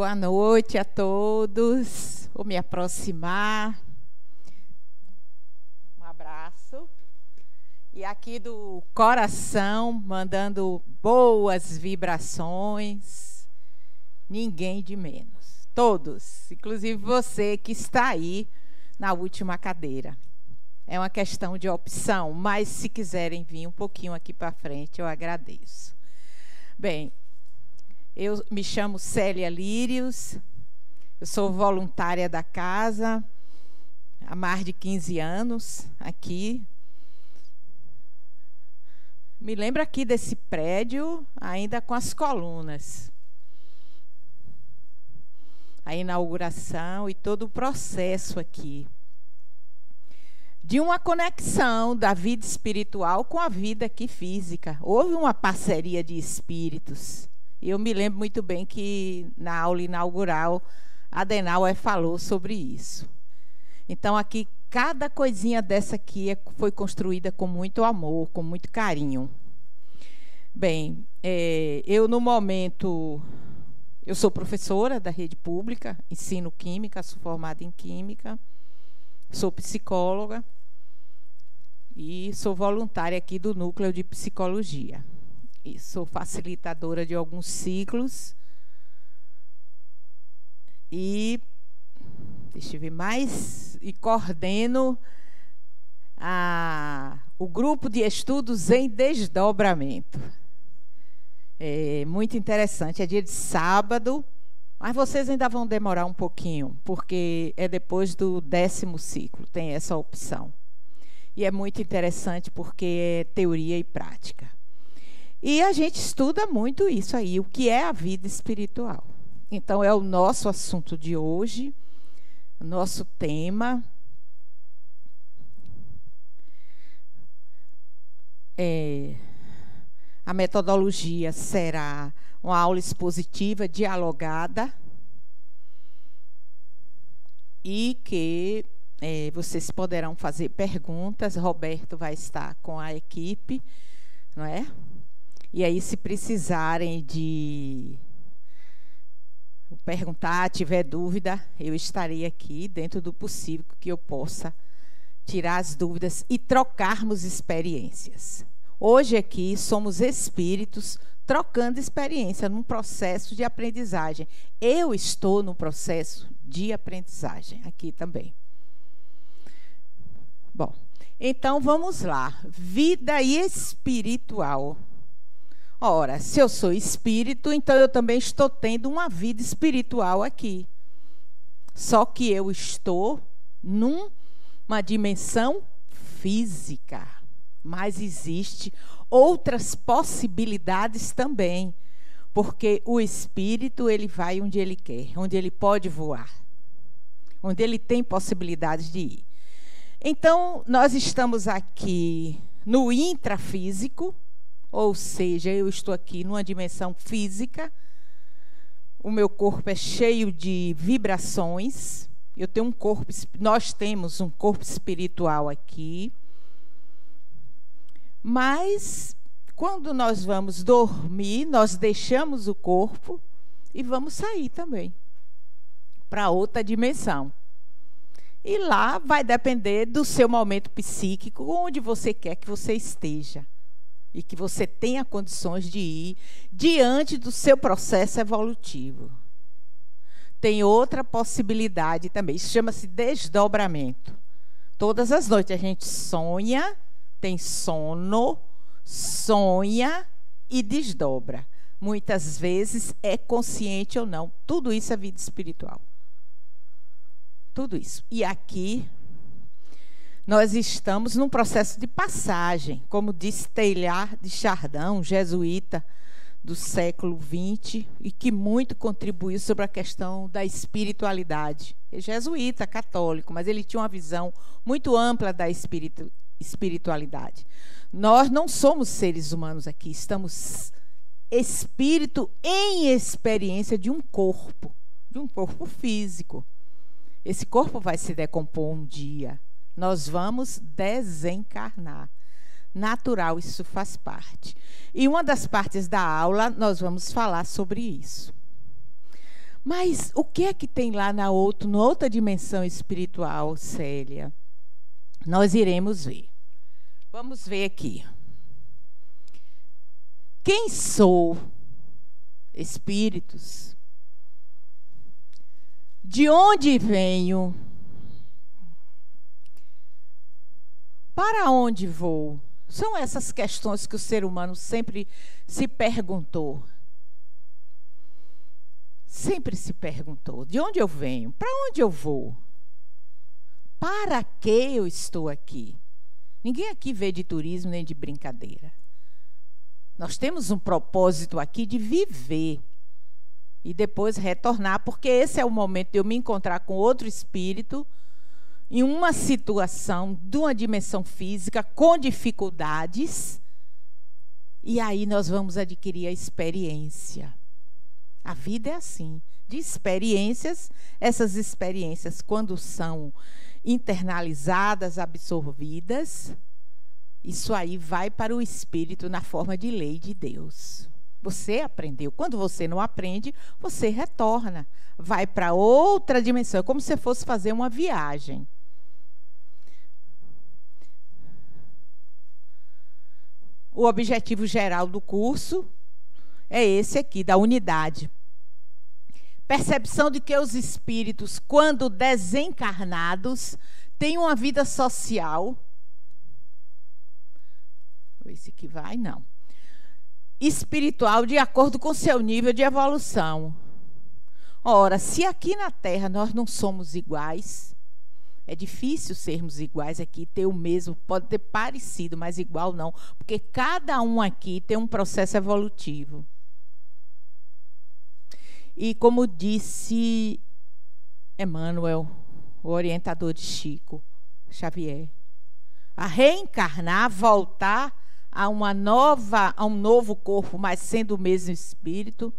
Boa noite a todos. Vou me aproximar. Um abraço. E aqui do coração, mandando boas vibrações. Ninguém de menos. Todos, inclusive você que está aí na última cadeira. É uma questão de opção, mas se quiserem vir um pouquinho aqui para frente, eu agradeço. Bem, eu me chamo Célia Lírios, eu sou voluntária da casa há mais de 15 anos aqui. Me lembro aqui desse prédio, ainda com as colunas. A inauguração e todo o processo aqui. De uma conexão da vida espiritual com a vida aqui física. Houve uma parceria de espíritos. Eu me lembro muito bem que na aula inaugural a Adenauer falou sobre isso. Então aqui, cada coisinha dessa aqui foi construída com muito amor, com muito carinho. Bem, eu no momento, eu sou professora da rede pública, ensino química, sou formada em química, sou psicóloga e sou voluntária aqui do núcleo de psicologia. E sou facilitadora de alguns ciclos. E, deixa eu ver mais, e coordeno o grupo de estudos em desdobramento. É muito interessante, é dia de sábado, mas vocês ainda vão demorar um pouquinho, porque é depois do 10º ciclo, tem essa opção. E é muito interessante porque é teoria e prática. E a gente estuda muito isso aí, o que é a vida espiritual. Então, é o nosso assunto de hoje, o nosso tema. A metodologia será uma aula expositiva, dialogada, e que vocês poderão fazer perguntas. Roberto vai estar com a equipe, não é? E aí, se precisarem de perguntar, tiver dúvida, eu estarei aqui, dentro do possível, que eu possa tirar as dúvidas e trocarmos experiências. Hoje aqui somos espíritos trocando experiência num processo de aprendizagem. Eu estou no processo de aprendizagem aqui também. Bom, então vamos lá. Vida espiritual. Ora, se eu sou espírito, então eu também estou tendo uma vida espiritual aqui. Só que eu estou numa dimensão física. Mas existe outras possibilidades também. Porque o espírito, ele vai onde ele quer, onde ele pode voar. Onde ele tem possibilidades de ir. Então, nós estamos aqui no intrafísico. Ou seja, eu estou aqui numa dimensão física, o meu corpo é cheio de vibrações, eu tenho um corpo, nós temos um corpo espiritual aqui, mas quando nós vamos dormir, nós deixamos o corpo e vamos sair também para outra dimensão. E lá vai depender do seu momento psíquico, onde você quer que você esteja. E que você tenha condições de ir diante do seu processo evolutivo. Tem outra possibilidade também, isso chama-se desdobramento. Todas as noites a gente sonha, tem sono, sonha e desdobra. Muitas vezes é consciente ou não. Tudo isso é vida espiritual. Tudo isso. E aqui nós estamos num processo de passagem, como disse Teilhard de Chardin, jesuíta do século XX, e que muito contribuiu sobre a questão da espiritualidade. É jesuíta, católico, mas ele tinha uma visão muito ampla da espiritualidade. Nós não somos seres humanos aqui, estamos espírito em experiência de um corpo físico. Esse corpo vai se decompor um dia. Nós vamos desencarnar. Natural, isso faz parte. E uma das partes da aula, nós vamos falar sobre isso. Mas o que é que tem lá na outra dimensão espiritual, Célia? Nós iremos ver. Vamos ver aqui. Quem sou? Espíritos. De onde venho? Para onde vou? São essas questões que o ser humano sempre se perguntou. Sempre se perguntou: de onde eu venho? Para onde eu vou? Para que eu estou aqui? Ninguém aqui veio de turismo nem de brincadeira. Nós temos um propósito aqui de viver e depois retornar, porque esse é o momento de eu me encontrar com outro espírito em uma situação de uma dimensão física com dificuldades, e aí nós vamos adquirir a experiência. A vida é assim, de experiências. Essas experiências, quando são internalizadas, absorvidas, isso aí vai para o espírito na forma de lei de Deus. Você aprendeu. Quando você não aprende, você retorna. Vai para outra dimensão. É como se fosse fazer uma viagem. O objetivo geral do curso é esse aqui, da unidade. Percepção de que os espíritos, quando desencarnados, têm uma vida social. Esse aqui vai, não. Espiritual, de acordo com seu nível de evolução. Ora, se aqui na Terra nós não somos iguais, é difícil sermos iguais aqui, ter o mesmo, pode ter parecido, mas igual não, porque cada um aqui tem um processo evolutivo. E como disse Emmanuel, o orientador de Chico Xavier, a reencarnar, voltar a um novo corpo, mas sendo o mesmo espírito,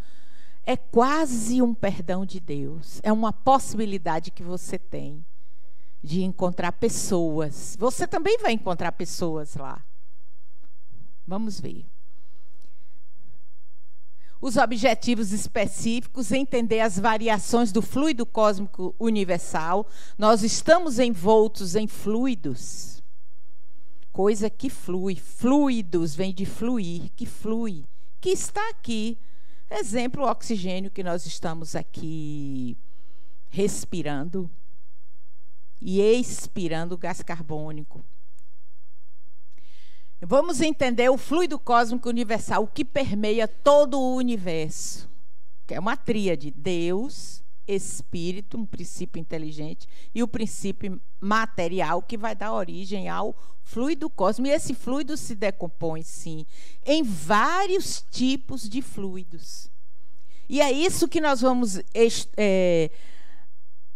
é quase um perdão de Deus. É uma possibilidade que você tem de encontrar pessoas. Você também vai encontrar pessoas lá. Vamos ver. Os objetivos específicos, entender as variações do fluido cósmico universal. Nós estamos envoltos em fluidos. Coisa que flui. Fluidos vem de fluir, que flui, que está aqui. Exemplo, o oxigênio que nós estamos aqui respirando e expirando gás carbônico. Vamos entender o fluido cósmico universal, o que permeia todo o universo, que é uma tríade: Deus, Espírito, um princípio inteligente, e o princípio material, que vai dar origem ao fluido cósmico. E esse fluido se decompõe, sim, em vários tipos de fluidos. E é isso que nós vamos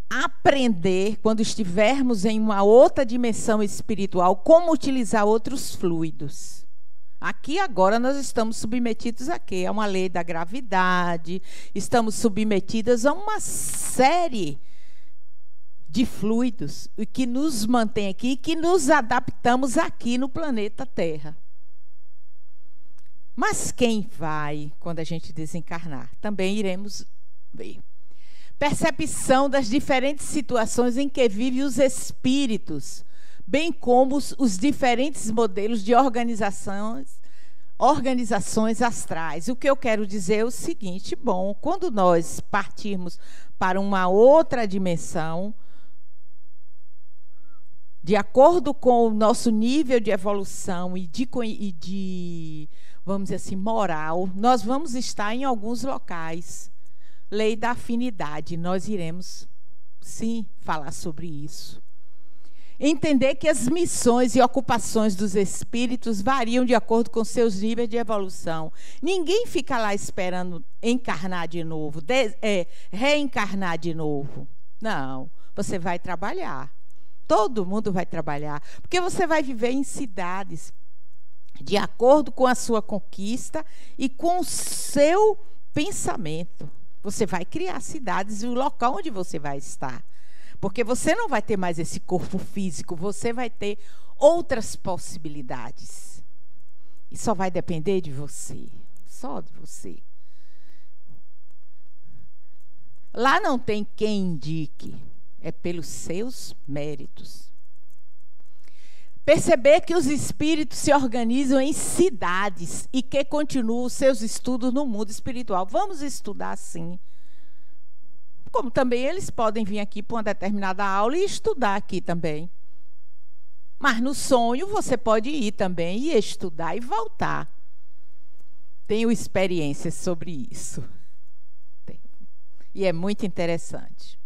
aprender quando estivermos em uma outra dimensão espiritual, como utilizar outros fluidos. Aqui agora nós estamos submetidos a quê? A uma lei da gravidade, estamos submetidas a uma série de fluidos que nos mantém aqui, que nos adaptamos aqui no planeta Terra. Mas quem vai quando a gente desencarnar? Também iremos ver. Percepção das diferentes situações em que vivem os espíritos, bem como os diferentes modelos de organizações astrais. O que eu quero dizer é o seguinte: bom, quando nós partirmos para uma outra dimensão, de acordo com o nosso nível de evolução e de, vamos dizer assim, moral, nós vamos estar em alguns locais. Lei da afinidade, nós iremos, sim, falar sobre isso. Entender que as missões e ocupações dos espíritos variam de acordo com seus níveis de evolução. Ninguém fica lá esperando encarnar de novo, reencarnar de novo. Não, você vai trabalhar. Todo mundo vai trabalhar, porque você vai viver em cidades de acordo com a sua conquista e com o seu pensamento. Você vai criar cidades e o local onde você vai estar. Porque você não vai ter mais esse corpo físico, você vai ter outras possibilidades. E só vai depender de você, só de você. Lá não tem quem indique, é pelos seus méritos. Perceber que os espíritos se organizam em cidades e que continuam os seus estudos no mundo espiritual. Vamos estudar sim. Como também eles podem vir aqui para uma determinada aula e estudar aqui também. Mas no sonho você pode ir também e estudar e voltar. Tenho experiências sobre isso. E é muito interessante.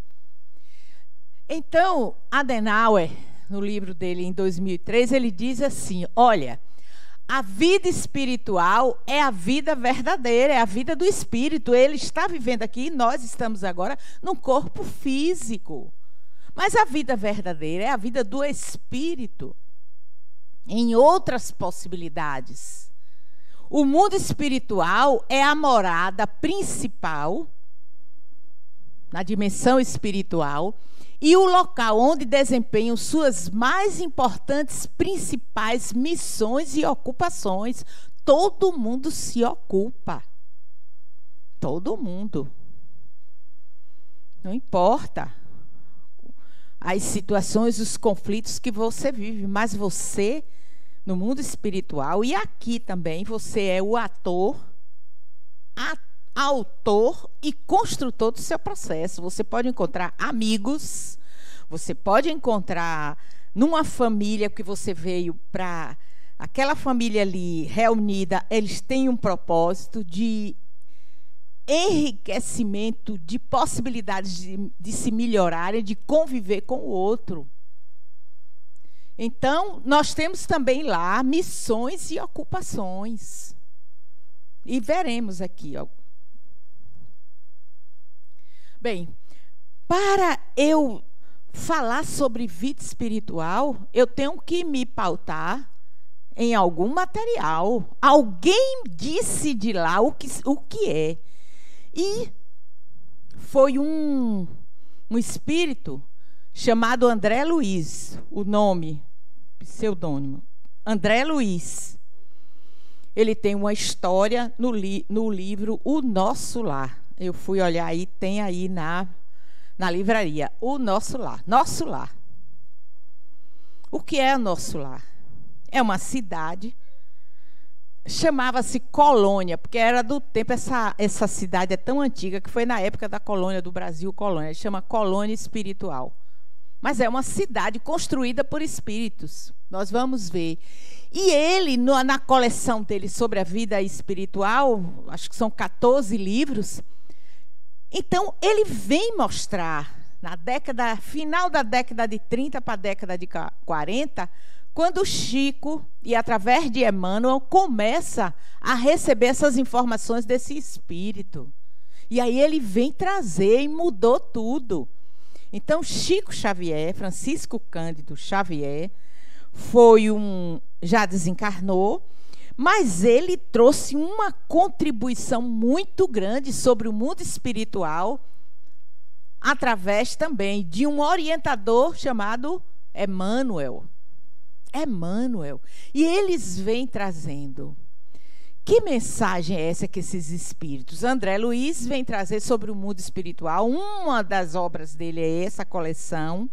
Então, Adenauer, no livro dele em 2003, ele diz assim, olha, a vida espiritual é a vida verdadeira, é a vida do espírito. Ele está vivendo aqui e nós estamos agora num corpo físico. Mas a vida verdadeira é a vida do espírito, em outras possibilidades. O mundo espiritual é a morada principal, na dimensão espiritual, e o local onde desempenham suas mais importantes, principais missões e ocupações. Todo mundo se ocupa. Todo mundo. Não importa as situações, os conflitos que você vive, mas você, no mundo espiritual, e aqui também, você é o ator, autor e construtor do seu processo. Você pode encontrar amigos, você pode encontrar numa família que você veio para aquela família ali reunida, eles têm um propósito de enriquecimento, de possibilidades de se melhorarem, de conviver com o outro. Então, nós temos também lá missões e ocupações. E veremos aqui, ó. Bem, para eu falar sobre vida espiritual, eu tenho que me pautar em algum material. Alguém disse de lá o que é. E foi um espírito chamado André Luiz, o nome, pseudônimo, André Luiz. Ele tem uma história no livro O Nosso Lar. Eu fui olhar aí, tem aí na livraria, O Nosso Lar. Nosso Lar. O que é o Nosso Lar? É uma cidade, chamava-se Colônia, porque era do tempo, essa cidade é tão antiga que foi na época da colônia do Brasil, colônia, chama Colônia Espiritual. Mas é uma cidade construída por espíritos. Nós vamos ver. E ele, na coleção dele sobre a vida espiritual, acho que são 14 livros, então ele vem mostrar, final da década de 30 para a década de 40, quando Chico, e através de Emmanuel, começa a receber essas informações desse espírito. E aí ele vem trazer e mudou tudo. Então, Chico Xavier, Francisco Cândido Xavier, já desencarnou, mas ele trouxe uma contribuição muito grande sobre o mundo espiritual, através também de um orientador chamado Emmanuel. E eles vêm trazendo. Que mensagem é essa que esses espíritos? André Luiz vem trazer sobre o mundo espiritual. Uma das obras dele é essa coleção.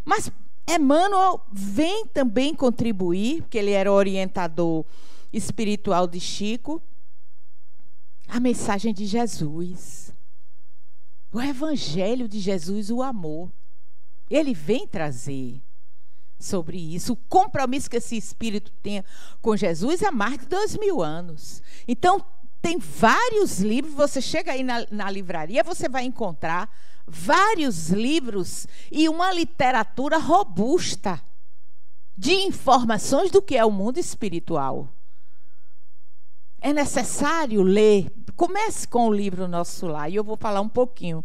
Mas Emmanuel vem também contribuir, porque ele era orientador espiritual de Chico, a mensagem de Jesus. O evangelho de Jesus, o amor. Ele vem trazer sobre isso, o compromisso que esse espírito tem com Jesus há mais de 2000 anos. Então, tem vários livros, você chega aí na livraria, você vai encontrar vários livros e uma literatura robusta de informações do que é o mundo espiritual. É necessário ler. Comece com o livro Nosso Lar, e eu vou falar um pouquinho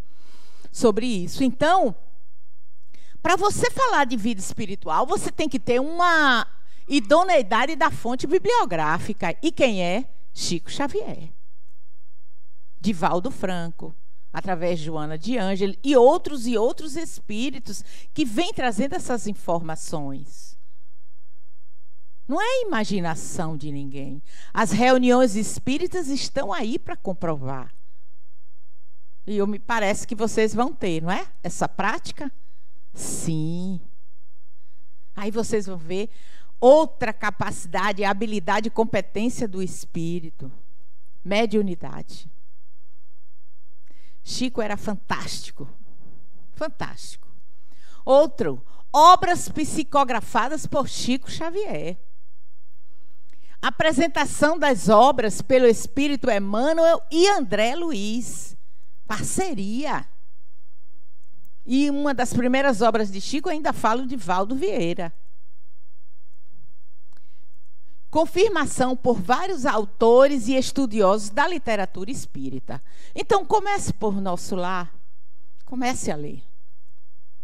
sobre isso. Então, para você falar de vida espiritual, você tem que ter uma idoneidade da fonte bibliográfica. E quem é? Chico Xavier. Divaldo Franco, através de Joana de Ângelo e outros espíritos que vêm trazendo essas informações. Não é imaginação de ninguém. As reuniões espíritas estão aí para comprovar. E me parece que vocês vão ter, não é? Essa prática? Sim. Aí vocês vão ver outra capacidade, habilidade e competência do espírito. Mediunidade. Chico era fantástico. Fantástico. Outro, obras psicografadas por Chico Xavier. Apresentação das obras pelo Espírito Emmanuel e André Luiz. Parceria. E uma das primeiras obras de Chico, ainda falo de Valdo Vieira. Confirmação por vários autores e estudiosos da literatura espírita. Então, comece por Nosso Lar. Comece a ler.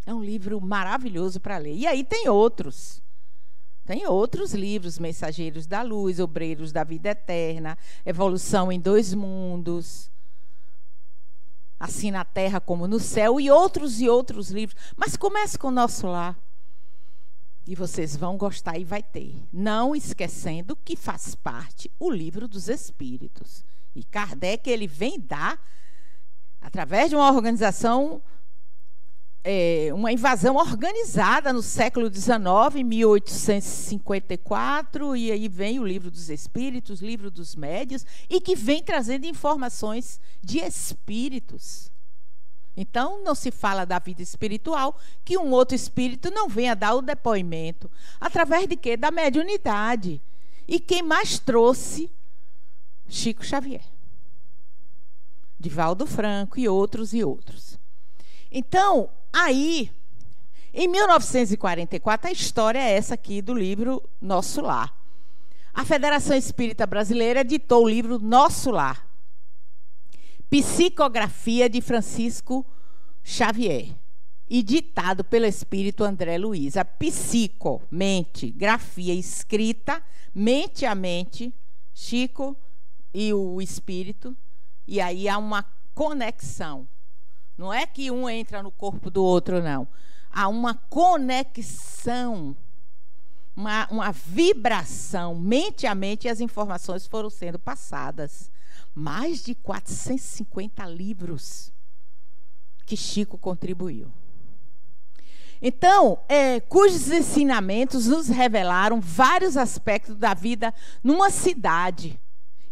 É um livro maravilhoso para ler. E aí tem outros. Tem outros livros, Mensageiros da Luz, Obreiros da Vida Eterna, Evolução em Dois Mundos, Assim na Terra como no Céu, e outros livros. Mas comece com o Nosso Lar. E vocês vão gostar e vai ter. Não esquecendo que faz parte o Livro dos Espíritos. E Kardec, ele vem dar, através de uma organização, uma invasão organizada no século XIX, em 1854, e aí vem o Livro dos Espíritos, Livro dos Médios, e que vem trazendo informações de espíritos. Então, não se fala da vida espiritual que um outro espírito não venha dar o depoimento. Através de quê? Da mediunidade. E quem mais trouxe? Chico Xavier. Divaldo Franco e outros e outros. Então, aí, em 1944, a história é essa aqui do livro Nosso Lar. A Federação Espírita Brasileira editou o livro Nosso Lar. Psicografia de Francisco Xavier. E ditado pelo espírito André Luiz. A psico, mente, grafia escrita, mente a mente, Chico e o espírito. E aí há uma conexão. Não é que um entra no corpo do outro, não. Há uma conexão, uma vibração, mente a mente, e as informações foram sendo passadas. Mais de 450 livros que Chico contribuiu. Então, cujos ensinamentos nos revelaram vários aspectos da vida numa cidade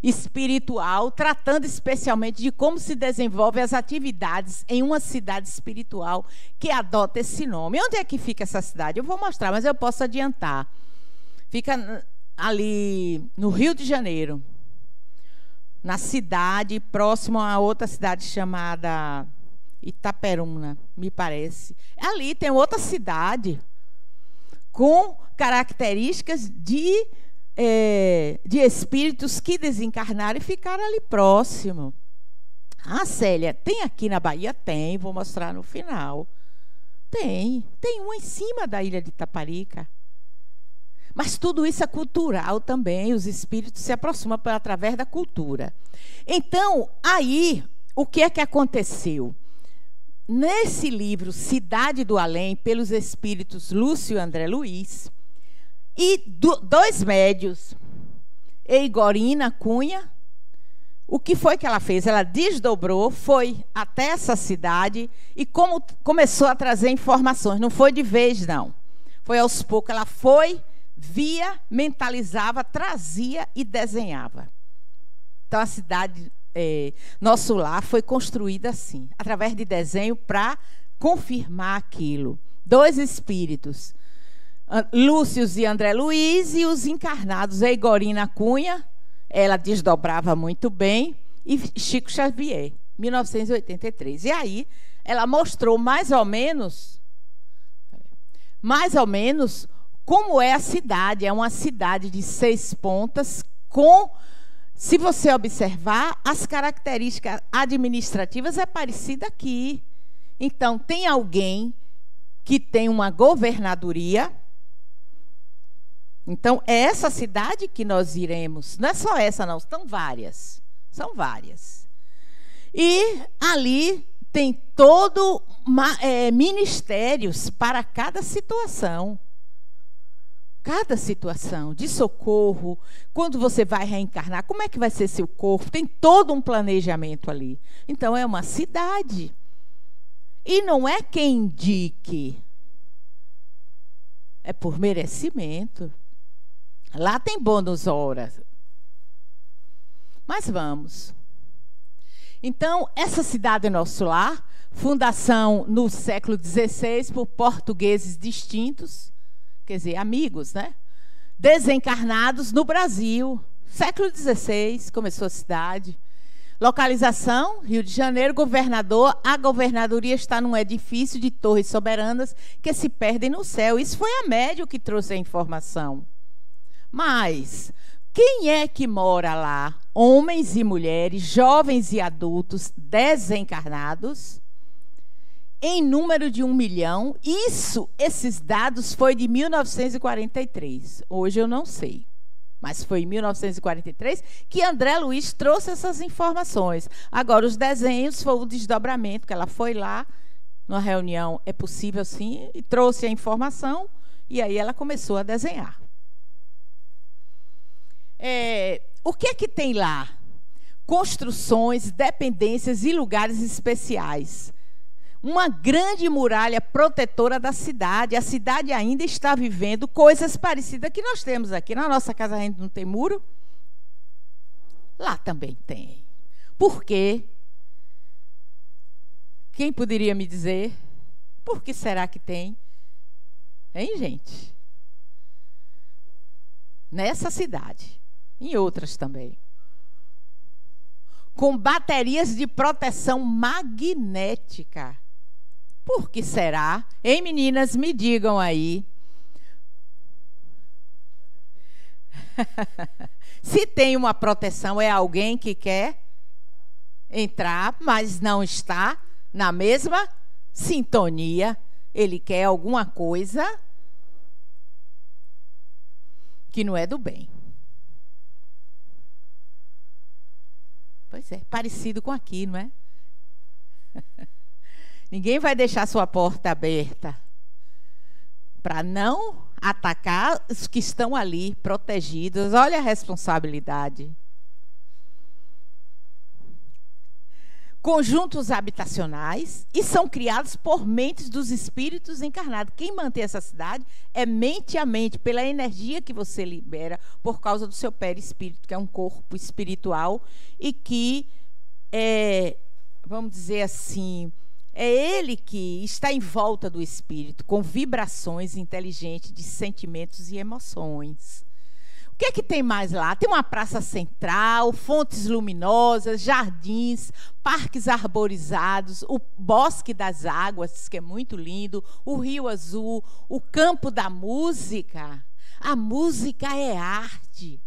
espiritual, tratando especialmente de como se desenvolvem as atividades em uma cidade espiritual que adota esse nome. Onde é que fica essa cidade? Eu vou mostrar, mas eu posso adiantar. Fica ali no Rio de Janeiro, na cidade, próximo a outra cidade chamada Itaperuna, me parece. Ali tem outra cidade com características de espíritos que desencarnaram e ficaram ali próximo. Ah, Célia, tem aqui na Bahia? Tem, vou mostrar no final. Tem uma em cima da ilha de Itaparica. Mas tudo isso é cultural também, os espíritos se aproximam através da cultura. Então, aí, o que é que aconteceu? Nesse livro, Cidade do Além, pelos espíritos Lúcio e André Luiz, e dois médios, Eigorina Cunha, o que foi que ela fez? Ela desdobrou, foi até essa cidade e começou a trazer informações. Não foi de vez, não. Foi aos poucos. Ela foi, via, mentalizava, trazia e desenhava. Então, a cidade, Nosso Lar, foi construída assim, através de desenho, para confirmar aquilo. Dois espíritos, Lúcio e André Luiz, e os encarnados, Eigorina Cunha, ela desdobrava muito bem, e Chico Xavier, 1983. E aí, ela mostrou mais ou menos como é a cidade. É uma cidade de 6 pontas, com, se você observar, as características administrativas é parecida aqui. Então, tem alguém que tem uma governadoria. Então, é essa cidade que nós iremos. Não é só essa, não. São várias. São várias. E ali tem todo ministérios para cada situação. cada situação de socorro, quando você vai reencarnar, como é que vai ser seu corpo? Tem todo um planejamento ali. Então, é uma cidade. E não é quem indique. É por merecimento. Lá tem bônus horas. Mas vamos. Então, essa cidade é nosso lar. Fundação no século XVI por portugueses distintos. Quer dizer, amigos, né? Desencarnados no Brasil. Século XVI, começou a cidade. Localização, Rio de Janeiro, governador. A governadoria está num edifício de torres soberanas que se perdem no céu. Isso foi a médium que trouxe a informação. Mas, quem é que mora lá? Homens e mulheres, jovens e adultos, desencarnados, em número de 1 milhão. Esses dados foi de 1943. Hoje eu não sei. Mas foi em 1943 que André Luiz trouxe essas informações. Agora, os desenhos foi o desdobramento, que ela foi lá, numa reunião, é possível sim, e trouxe a informação, e aí ela começou a desenhar. O que é que tem lá? Construções, dependências e lugares especiais. Uma grande muralha protetora da cidade. A cidade ainda está vivendo coisas parecidas que nós temos aqui. Na nossa casa a gente não tem muro? Lá também tem. Por quê? Quem poderia me dizer? Por que será que tem? Hein, gente? Nessa cidade. Em outras também. Com baterias de proteção magnética. Por que será? Hein, meninas, me digam aí. Se tem uma proteção, é alguém que quer entrar, mas não está na mesma sintonia. Ele quer alguma coisa que não é do bem. Pois é, parecido com aqui, não é? Ninguém vai deixar sua porta aberta para não atacar os que estão ali protegidos. Olha a responsabilidade. Conjuntos habitacionais e são criados por mentes dos espíritos encarnados. Quem mantém essa cidade é mente a mente, pela energia que você libera por causa do seu perispírito, que é um corpo espiritual e que vamos dizer assim, é ele que está em volta do espírito, com vibrações inteligentes de sentimentos e emoções. O que é que tem mais lá? Tem uma praça central, fontes luminosas, jardins, parques arborizados, o Bosque das Águas, que é muito lindo, o Rio Azul, o Campo da Música. A música é arte.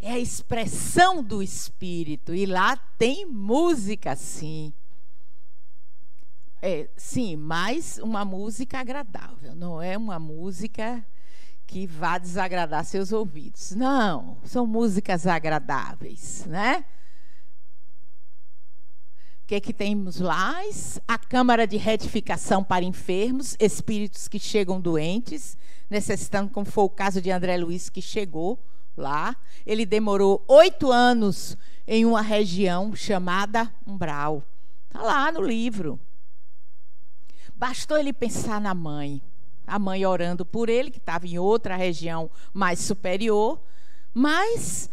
É a expressão do espírito. E lá tem música, sim. Sim, mas uma música agradável. Não é uma música que vá desagradar seus ouvidos. Não, são músicas agradáveis, né? O que é que temos lá? A Câmara de Retificação para enfermos, espíritos que chegam doentes, necessitando, como foi o caso de André Luiz, que chegou lá. Ele demorou 8 anos em uma região chamada Umbral. Está lá no livro. Bastou ele pensar na mãe. A mãe orando por ele, que estava em outra região mais superior. Mas,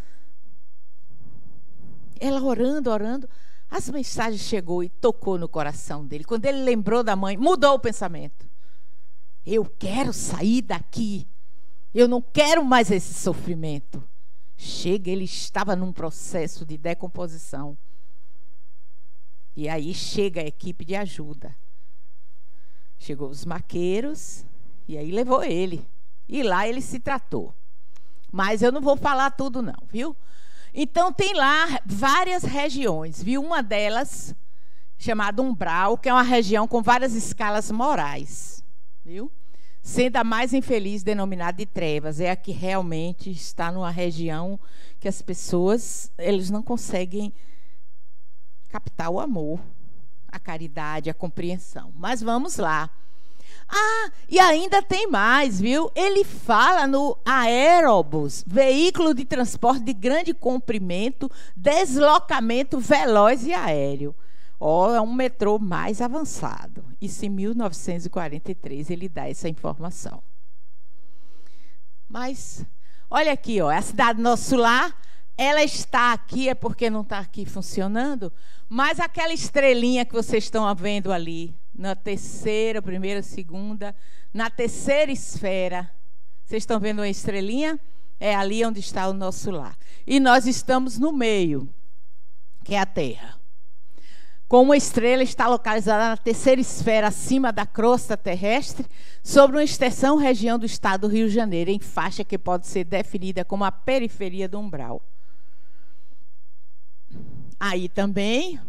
ela orando, as mensagens chegou e tocou no coração dele. Quando ele lembrou da mãe, mudou o pensamento. Eu quero sair daqui. Eu não quero mais esse sofrimento. Ele estava num processo de decomposição. E aí chega a equipe de ajuda. Chegou os maqueiros e aí levou ele. E lá ele se tratou. Mas eu não vou falar tudo não, viu? Então tem lá várias regiões, viu? Uma delas, chamada Umbral, que é uma região com várias escalas morais, viu? Sendo a mais infeliz denominada de trevas. É a que realmente está numa região que as pessoas, eles não conseguem captar o amor, a caridade, a compreensão. Mas vamos lá. Ah, e ainda tem mais, viu? Ele fala no aerobus, veículo de transporte de grande comprimento, deslocamento veloz e aéreo. Ó, é um metrô mais avançado. Isso em 1943 ele dá essa informação. Mas, olha aqui, ó, a cidade Nosso Lar, ela está aqui, é porque não está aqui funcionando, mas aquela estrelinha que vocês estão vendo ali, na terceira, primeira, segunda, na terceira esfera, vocês estão vendo uma estrelinha? É ali onde está o nosso lar. E nós estamos no meio, que é a Terra. Como a estrela está localizada na terceira esfera acima da crosta terrestre, sobre uma extensão região do estado do Rio de Janeiro, em faixa que pode ser definida como a periferia do umbral. Aí também,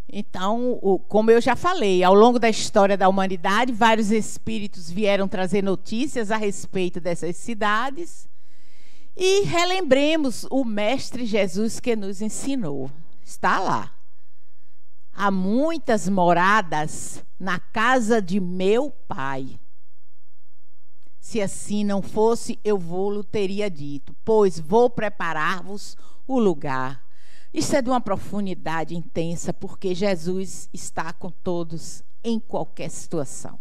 então, como eu já falei, ao longo da história da humanidade, vários espíritos vieram trazer notícias a respeito dessas cidades. E relembremos o Mestre Jesus que nos ensinou. Está lá. Há muitas moradas na casa de meu Pai. Se assim não fosse, eu vou-lhe teria dito, pois vou preparar-vos o lugar. Isso é de uma profundidade intensa, porque Jesus está com todos em qualquer situação.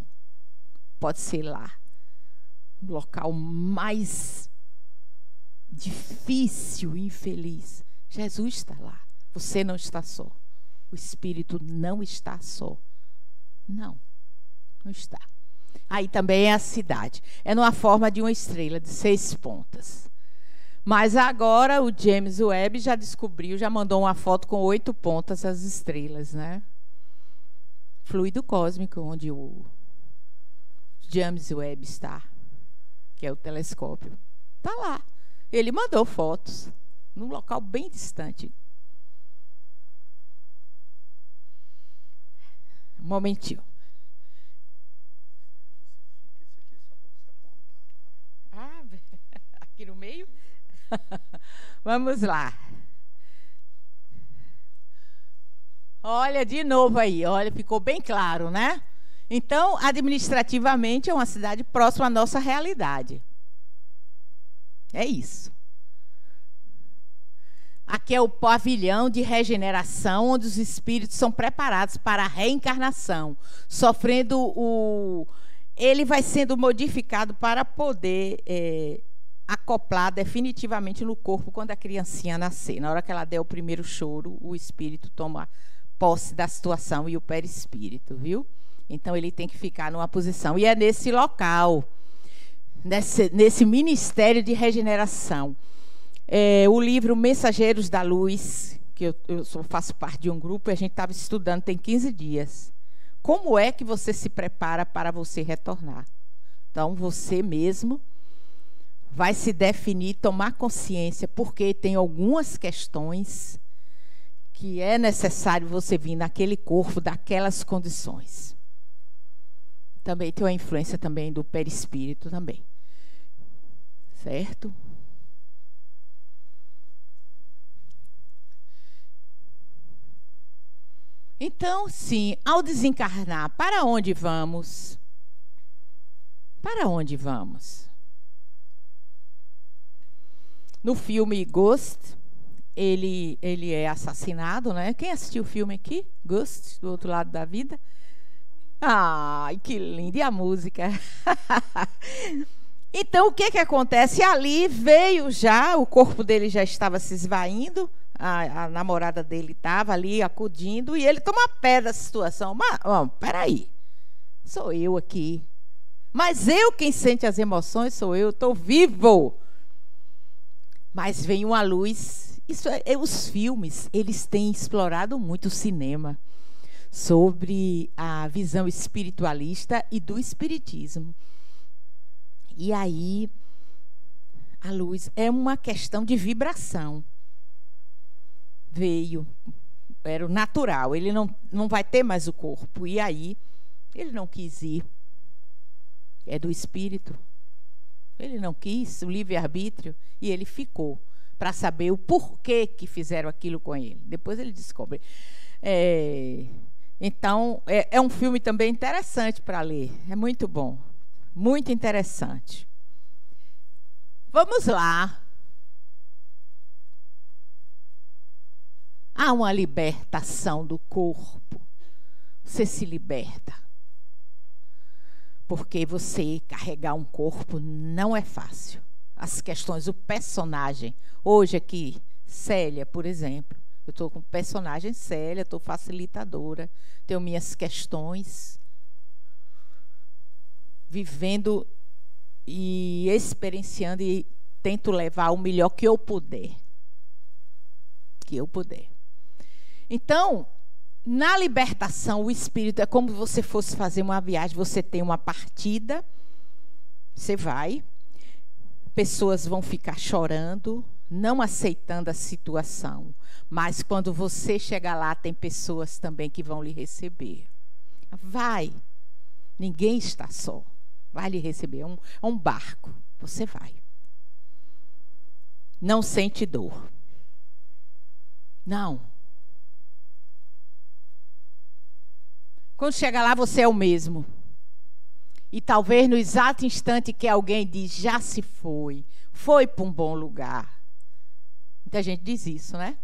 Pode ser lá, no local mais difícil, infeliz. Jesus está lá. Você não está só. O Espírito não está só. Não está. Aí também é a cidade. É numa forma de uma estrela de 6 pontas. Mas agora o James Webb já descobriu, já mandou uma foto com 8 pontas as estrelas, né? Fluido cósmico, onde o James Webb está, que é o telescópio. Está lá. Ele mandou fotos, num local bem distante. Um momentinho. Ah, aqui no meio? Vamos lá. Olha, de novo aí. Olha, ficou bem claro, né? Então, administrativamente, é uma cidade próxima à nossa realidade. É isso. Aqui é o pavilhão de regeneração, onde os espíritos são preparados para a reencarnação, sofrendo ele vai sendo modificado para poder acoplar definitivamente no corpo quando a criancinha nascer. Na hora que ela der o primeiro choro, o espírito toma posse da situação e o perispírito, viu? Então, ele tem que ficar numa posição. E é nesse local, nesse ministério de regeneração. O livro Mensageiros da Luz, que eu faço parte de um grupo, e a gente estava estudando, tem 15 dias. Como é que você se prepara para você retornar? Então, você mesmo vai se definir, tomar consciência, porque tem algumas questões que é necessário você vir naquele corpo, daquelas condições. Também tem uma influência também do perispírito também. Certo? Então, sim, ao desencarnar, para onde vamos? Para onde vamos? No filme Ghost, ele é assassinado, né? Quem assistiu o filme aqui? Ghost, do outro lado da vida? Ai, que lindo! E a música? Então, o que acontece? Ali veio já, o corpo dele já estava se esvaindo, a namorada dele estava ali acudindo, e ele toma pé da situação. Mas, peraí, sou eu aqui. Mas eu, quem sente as emoções, sou eu, estou vivo. Mas vem uma luz. Os filmes, eles têm explorado muito o cinema sobre a visão espiritualista e do espiritismo. E aí, a luz é uma questão de vibração. Veio, era o natural, ele não vai ter mais o corpo. E aí, ele não quis ir. É do espírito. Ele não quis, o livre-arbítrio, e ele ficou para saber o porquê que fizeram aquilo com ele. Depois ele descobre. Então, é um filme também interessante para ler. É muito bom. Muito interessante. Vamos lá. Há uma libertação do corpo. Você se liberta. Porque você carregar um corpo não é fácil. As questões, o personagem. Hoje aqui, Célia, por exemplo. Eu estou com o personagem Célia, estou facilitadora. Tenho minhas questões. Vivendo e experienciando e tento levar o melhor que eu puder. Que eu puder. Então, na libertação, o espírito é como se você fosse fazer uma viagem. Você tem uma partida, você vai, pessoas vão ficar chorando, não aceitando a situação. Mas quando você chegar lá, tem pessoas também que vão lhe receber. Vai, ninguém está só. Vai lhe receber, é um barco, você vai. Não sente dor. Não. Quando chega lá, você é o mesmo. E talvez no exato instante que alguém diz, já se foi para um bom lugar. Muita gente diz isso, né?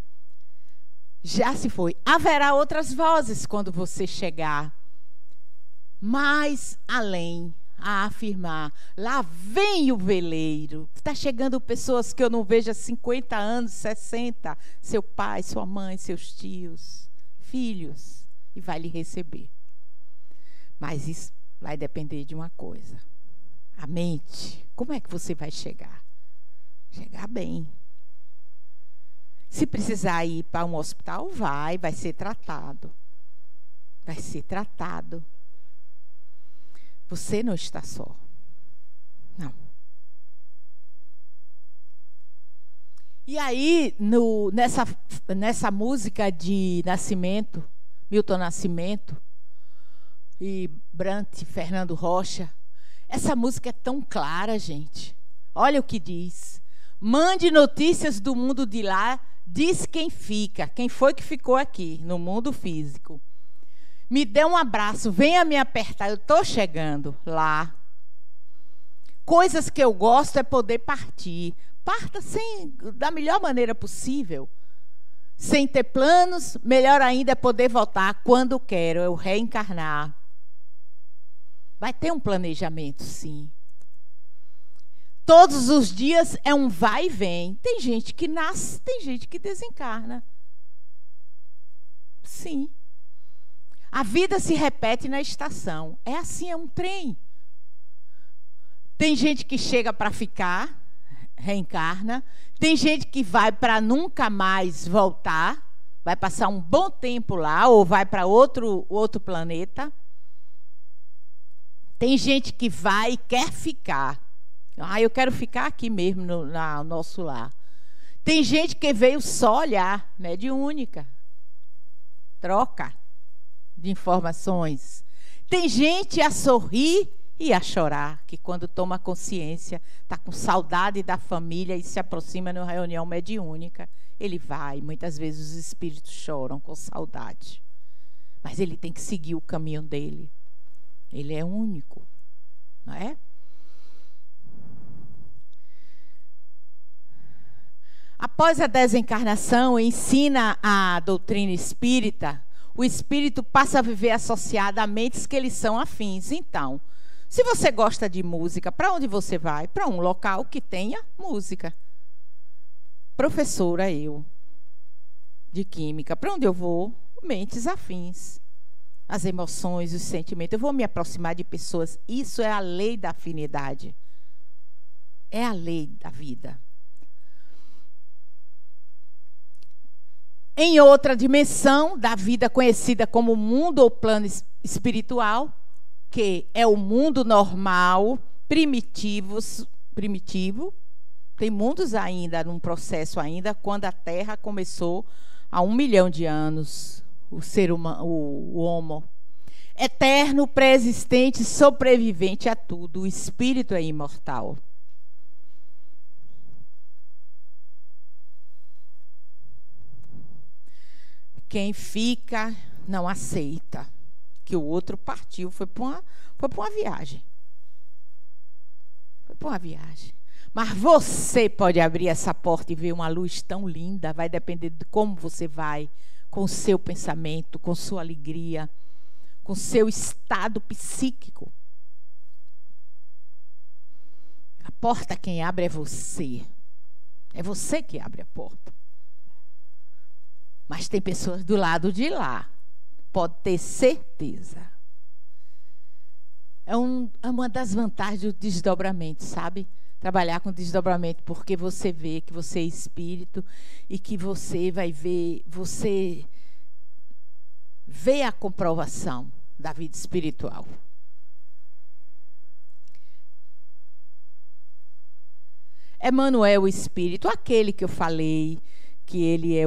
Já se foi. Haverá outras vozes quando você chegar mais além a afirmar, lá vem o veleiro. Está chegando pessoas que eu não vejo há 50 anos, 60. Seu pai, sua mãe, seus tios, filhos. E vai lhe receber. Mas isso vai depender de uma coisa. A mente. Como é que você vai chegar? Chegar bem. Se precisar ir para um hospital, vai ser tratado. Vai ser tratado. Você não está só. Não. E aí, nessa música de Nascimento, Milton Nascimento, e Brant, Fernando Rocha, essa música é tão clara, gente. Olha o que diz. Mande notícias do mundo de lá, diz quem fica. Quem foi que ficou aqui, no mundo físico. Me dê um abraço, venha me apertar, eu estou chegando lá. Coisas que eu gosto é poder partir. Parta da melhor maneira possível. Sem ter planos, melhor ainda é poder voltar quando quero, eu reencarnar. Vai ter um planejamento, sim. Todos os dias é um vai e vem. Tem gente que nasce, tem gente que desencarna. Sim. A vida se repete na estação. É assim, é um trem. Tem gente que chega para ficar, reencarna. Tem gente que vai para nunca mais voltar. Vai passar um bom tempo lá, ou vai para outro planeta. Tem gente que vai e quer ficar. Eu quero ficar aqui mesmo no nosso lar. Tem gente que veio só olhar, mediúnica. Troca de informações. Tem gente a sorrir e a chorar, que quando toma consciência, está com saudade da família e se aproxima numa reunião mediúnica. Ele vai, muitas vezes os espíritos choram com saudade. Mas ele tem que seguir o caminho dele. Ele é único, não é? Após a desencarnação, ensina a doutrina espírita, o espírito passa a viver associado a mentes que lhes são afins. Então, se você gosta de música, para onde você vai? Para um local que tenha música. Professora, eu, de química, para onde eu vou? Mentes afins. As emoções, os sentimentos. Eu vou me aproximar de pessoas. Isso é a lei da afinidade. É a lei da vida. Em outra dimensão da vida conhecida como mundo ou plano espiritual, que é o mundo normal, primitivo, tem mundos ainda, num processo ainda, quando a Terra começou há 1 milhão de anos, o ser humano, o Homo. Eterno, pré-existente, sobrevivente a tudo, o espírito é imortal. Quem fica não aceita que o outro partiu, foi para uma viagem. Foi para uma viagem. Mas você pode abrir essa porta e ver uma luz tão linda. Vai depender de como você vai, com o seu pensamento, com sua alegria, com o seu estado psíquico. A porta quem abre é você. É você que abre a porta. Mas tem pessoas do lado de lá. Pode ter certeza. É uma das vantagens do desdobramento, sabe? Trabalhar com desdobramento, porque você vê que você é espírito e que você vai ver, você vê a comprovação da vida espiritual. Emmanuel, o espírito, aquele que eu falei, que ele é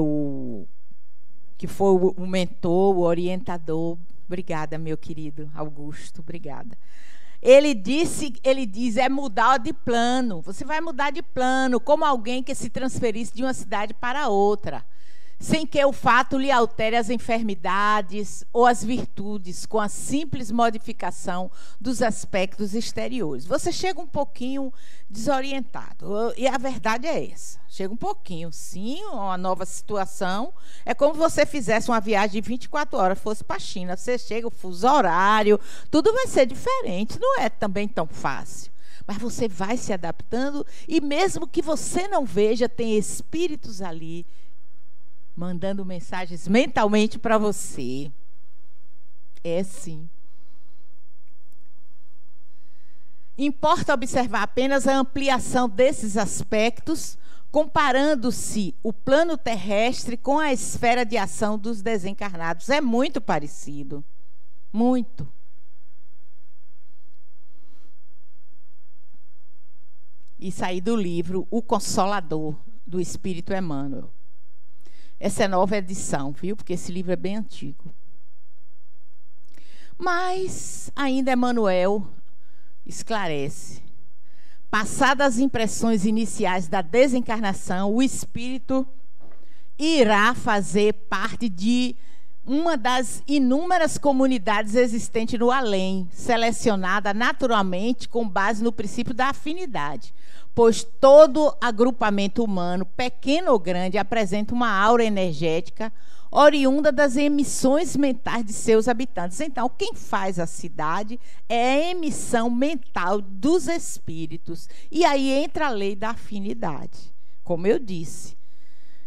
que foi o mentor, o orientador. Obrigada, meu querido Augusto, obrigada. Ele diz, é mudar de plano. Você vai mudar de plano, como alguém que se transferisse de uma cidade para outra, sem que o fato lhe altere as enfermidades ou as virtudes, com a simples modificação dos aspectos exteriores. Você chega um pouquinho desorientado, e a verdade é essa. Chega um pouquinho, sim, uma nova situação. É como se você fizesse uma viagem de 24 horas, fosse para a China. Você chega, o fuso horário, tudo vai ser diferente. Não é também tão fácil. Mas você vai se adaptando, e mesmo que você não veja, tem espíritos ali mandando mensagens mentalmente para você. É sim. Importa observar apenas a ampliação desses aspectos, comparando-se o plano terrestre com a esfera de ação dos desencarnados. É muito parecido. Muito. Isso aí do livro O Consolador, do Espírito Emmanuel. Essa é nova edição, viu? Porque esse livro é bem antigo. Mas ainda Emmanuel esclarece. Passadas as impressões iniciais da desencarnação, o espírito irá fazer parte de uma das inúmeras comunidades existentes no além, selecionada naturalmente com base no princípio da afinidade, pois todo agrupamento humano, pequeno ou grande, apresenta uma aura energética oriunda das emissões mentais de seus habitantes. Então, quem faz a cidade é a emissão mental dos espíritos. E aí entra a lei da afinidade. Como eu disse,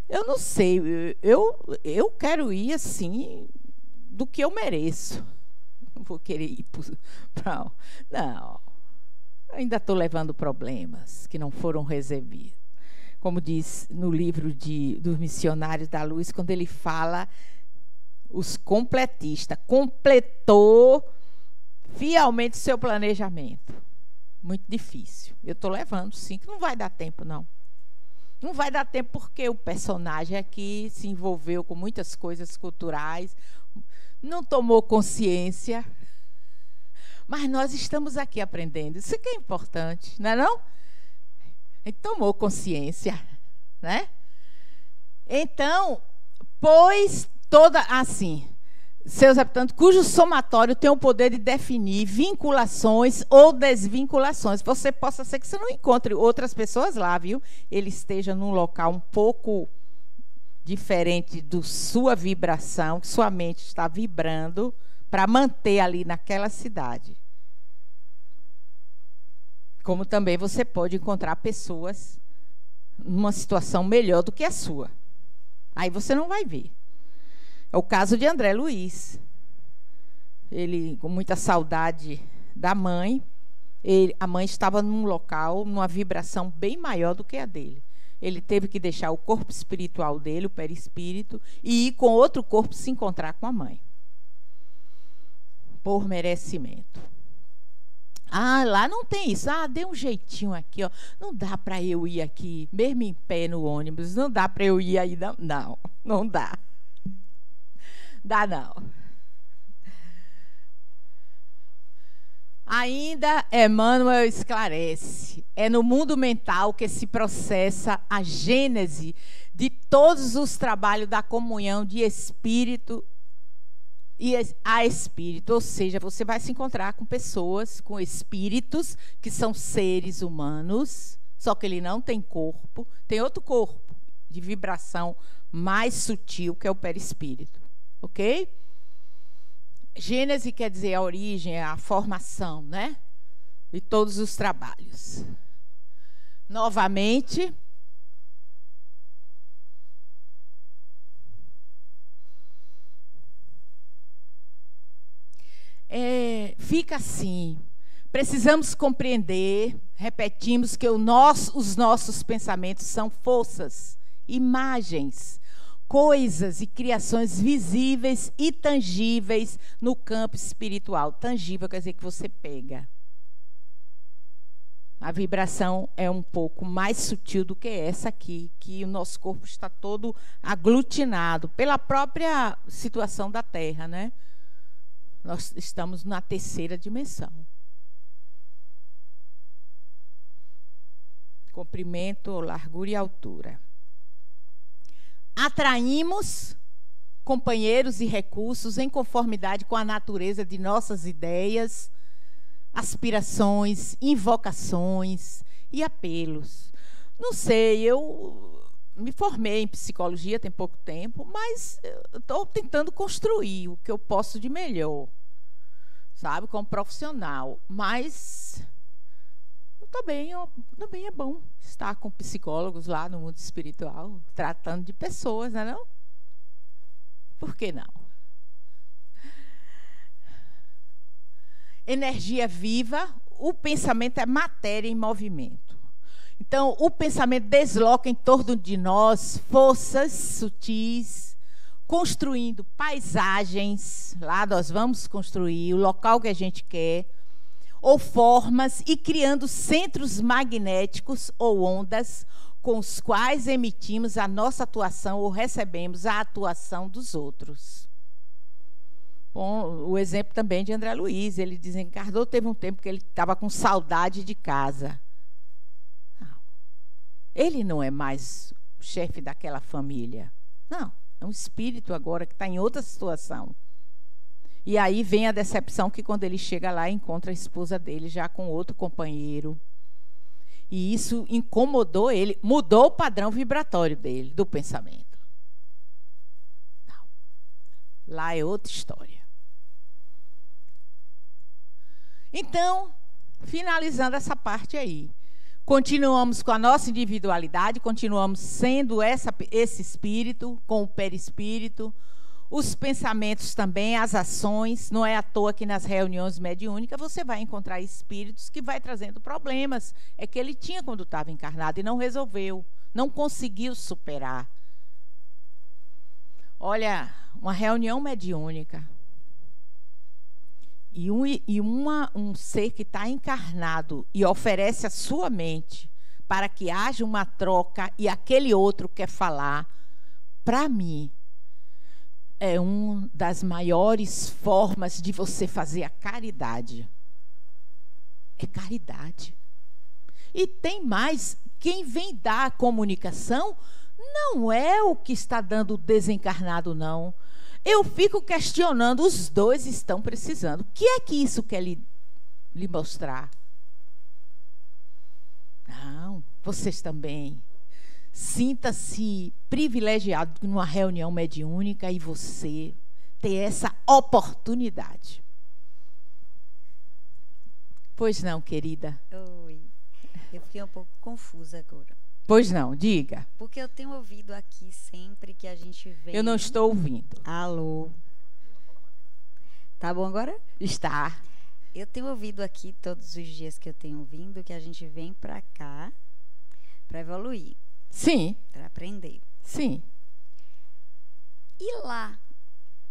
eu não sei, eu quero ir assim do que eu mereço. Não vou querer ir para... Não, ainda estou levando problemas que não foram resolvidos. Como diz no livro dos Missionários da Luz, quando ele fala, os completistas, completou fielmente o seu planejamento. Muito difícil. Eu estou levando, sim, que não vai dar tempo, não. Não vai dar tempo porque o personagem aqui se envolveu com muitas coisas culturais, não tomou consciência, mas nós estamos aqui aprendendo. Isso que é importante, não é não? Ele tomou consciência, né? Então, pois toda assim, seus habitantes, cujo somatório tem o poder de definir vinculações ou desvinculações. Você possa ser que você não encontre outras pessoas lá, viu? Ele esteja num local um pouco diferente da sua vibração, que sua mente está vibrando para manter ali naquela cidade. Como também você pode encontrar pessoas numa situação melhor do que a sua. Aí você não vai ver. É o caso de André Luiz. Ele, com muita saudade da mãe, a mãe estava num local, numa vibração bem maior do que a dele. Ele teve que deixar o corpo espiritual dele, o perispírito, e ir com outro corpo se encontrar com a mãe. Por merecimento. Ah, lá não tem isso. Ah, dê um jeitinho aqui, ó. Não dá para eu ir aqui, mesmo em pé no ônibus, não dá para eu ir aí. Não, não dá. Dá não. Ainda Emmanuel esclarece. É no mundo mental que se processa a gênese de todos os trabalhos da comunhão de espírito e a espírito, ou seja, você vai se encontrar com pessoas, com espíritos, que são seres humanos, só que ele não tem corpo, tem outro corpo de vibração mais sutil, que é o perispírito, ok? Gênese quer dizer a origem, a formação, né? De todos os trabalhos. Novamente, fica assim. Precisamos compreender, repetimos, que os nossos pensamentos são forças, imagens, coisas e criações visíveis e tangíveis no campo espiritual. Tangível quer dizer que você pega. A vibração é um pouco mais sutil do que essa aqui, que o nosso corpo está todo aglutinado pela própria situação da Terra, né? Nós estamos na terceira dimensão. Comprimento, largura e altura. Atraímos companheiros e recursos em conformidade com a natureza de nossas ideias, aspirações, invocações e apelos. Não sei, eu me formei em psicologia tem pouco tempo, mas estou tentando construir o que eu posso de melhor, sabe, como profissional. Mas também é bom estar com psicólogos lá no mundo espiritual, tratando de pessoas, não é não? Por que não? Energia viva, o pensamento é matéria em movimento. Então, o pensamento desloca em torno de nós forças sutis, construindo paisagens, lá nós vamos construir o local que a gente quer, ou formas, e criando centros magnéticos ou ondas com os quais emitimos a nossa atuação ou recebemos a atuação dos outros. Bom, o exemplo também de André Luiz, ele desencarnou, teve um tempo que ele estava com saudade de casa. Ele não é mais o chefe daquela família. Não, é um espírito agora que está em outra situação. E aí vem a decepção que quando ele chega lá, encontra a esposa dele já com outro companheiro. E isso incomodou ele, mudou o padrão vibratório dele, do pensamento. Não. Lá é outra história. Então, finalizando essa parte aí, continuamos com a nossa individualidade, continuamos sendo esse espírito, com o perispírito, os pensamentos também, as ações. Não é à toa que nas reuniões mediúnicas você vai encontrar espíritos que vai trazendo problemas. É que ele tinha quando estava encarnado e não resolveu, não conseguiu superar. Olha, uma reunião mediúnica e um ser que está encarnado e oferece a sua mente para que haja uma troca e aquele outro quer falar, para mim, é uma das maiores formas de você fazer a caridade. É caridade. E tem mais, quem vem dar a comunicação não é o que está dando o desencarnado, não. Eu fico questionando, os dois estão precisando. O que é que isso quer lhe mostrar? Não, vocês também. Sinta-se privilegiado numa reunião mediúnica e você ter essa oportunidade. Pois não, querida? Oi. Eu fiquei um pouco confusa agora. Pois não, diga. Porque eu tenho ouvido aqui sempre que a gente vem... Eu não estou ouvindo. Alô? Tá bom agora? Está. Eu tenho ouvido aqui todos os dias que eu tenho vindo que a gente vem pra cá pra evoluir. Sim. Para aprender. Sim. E lá,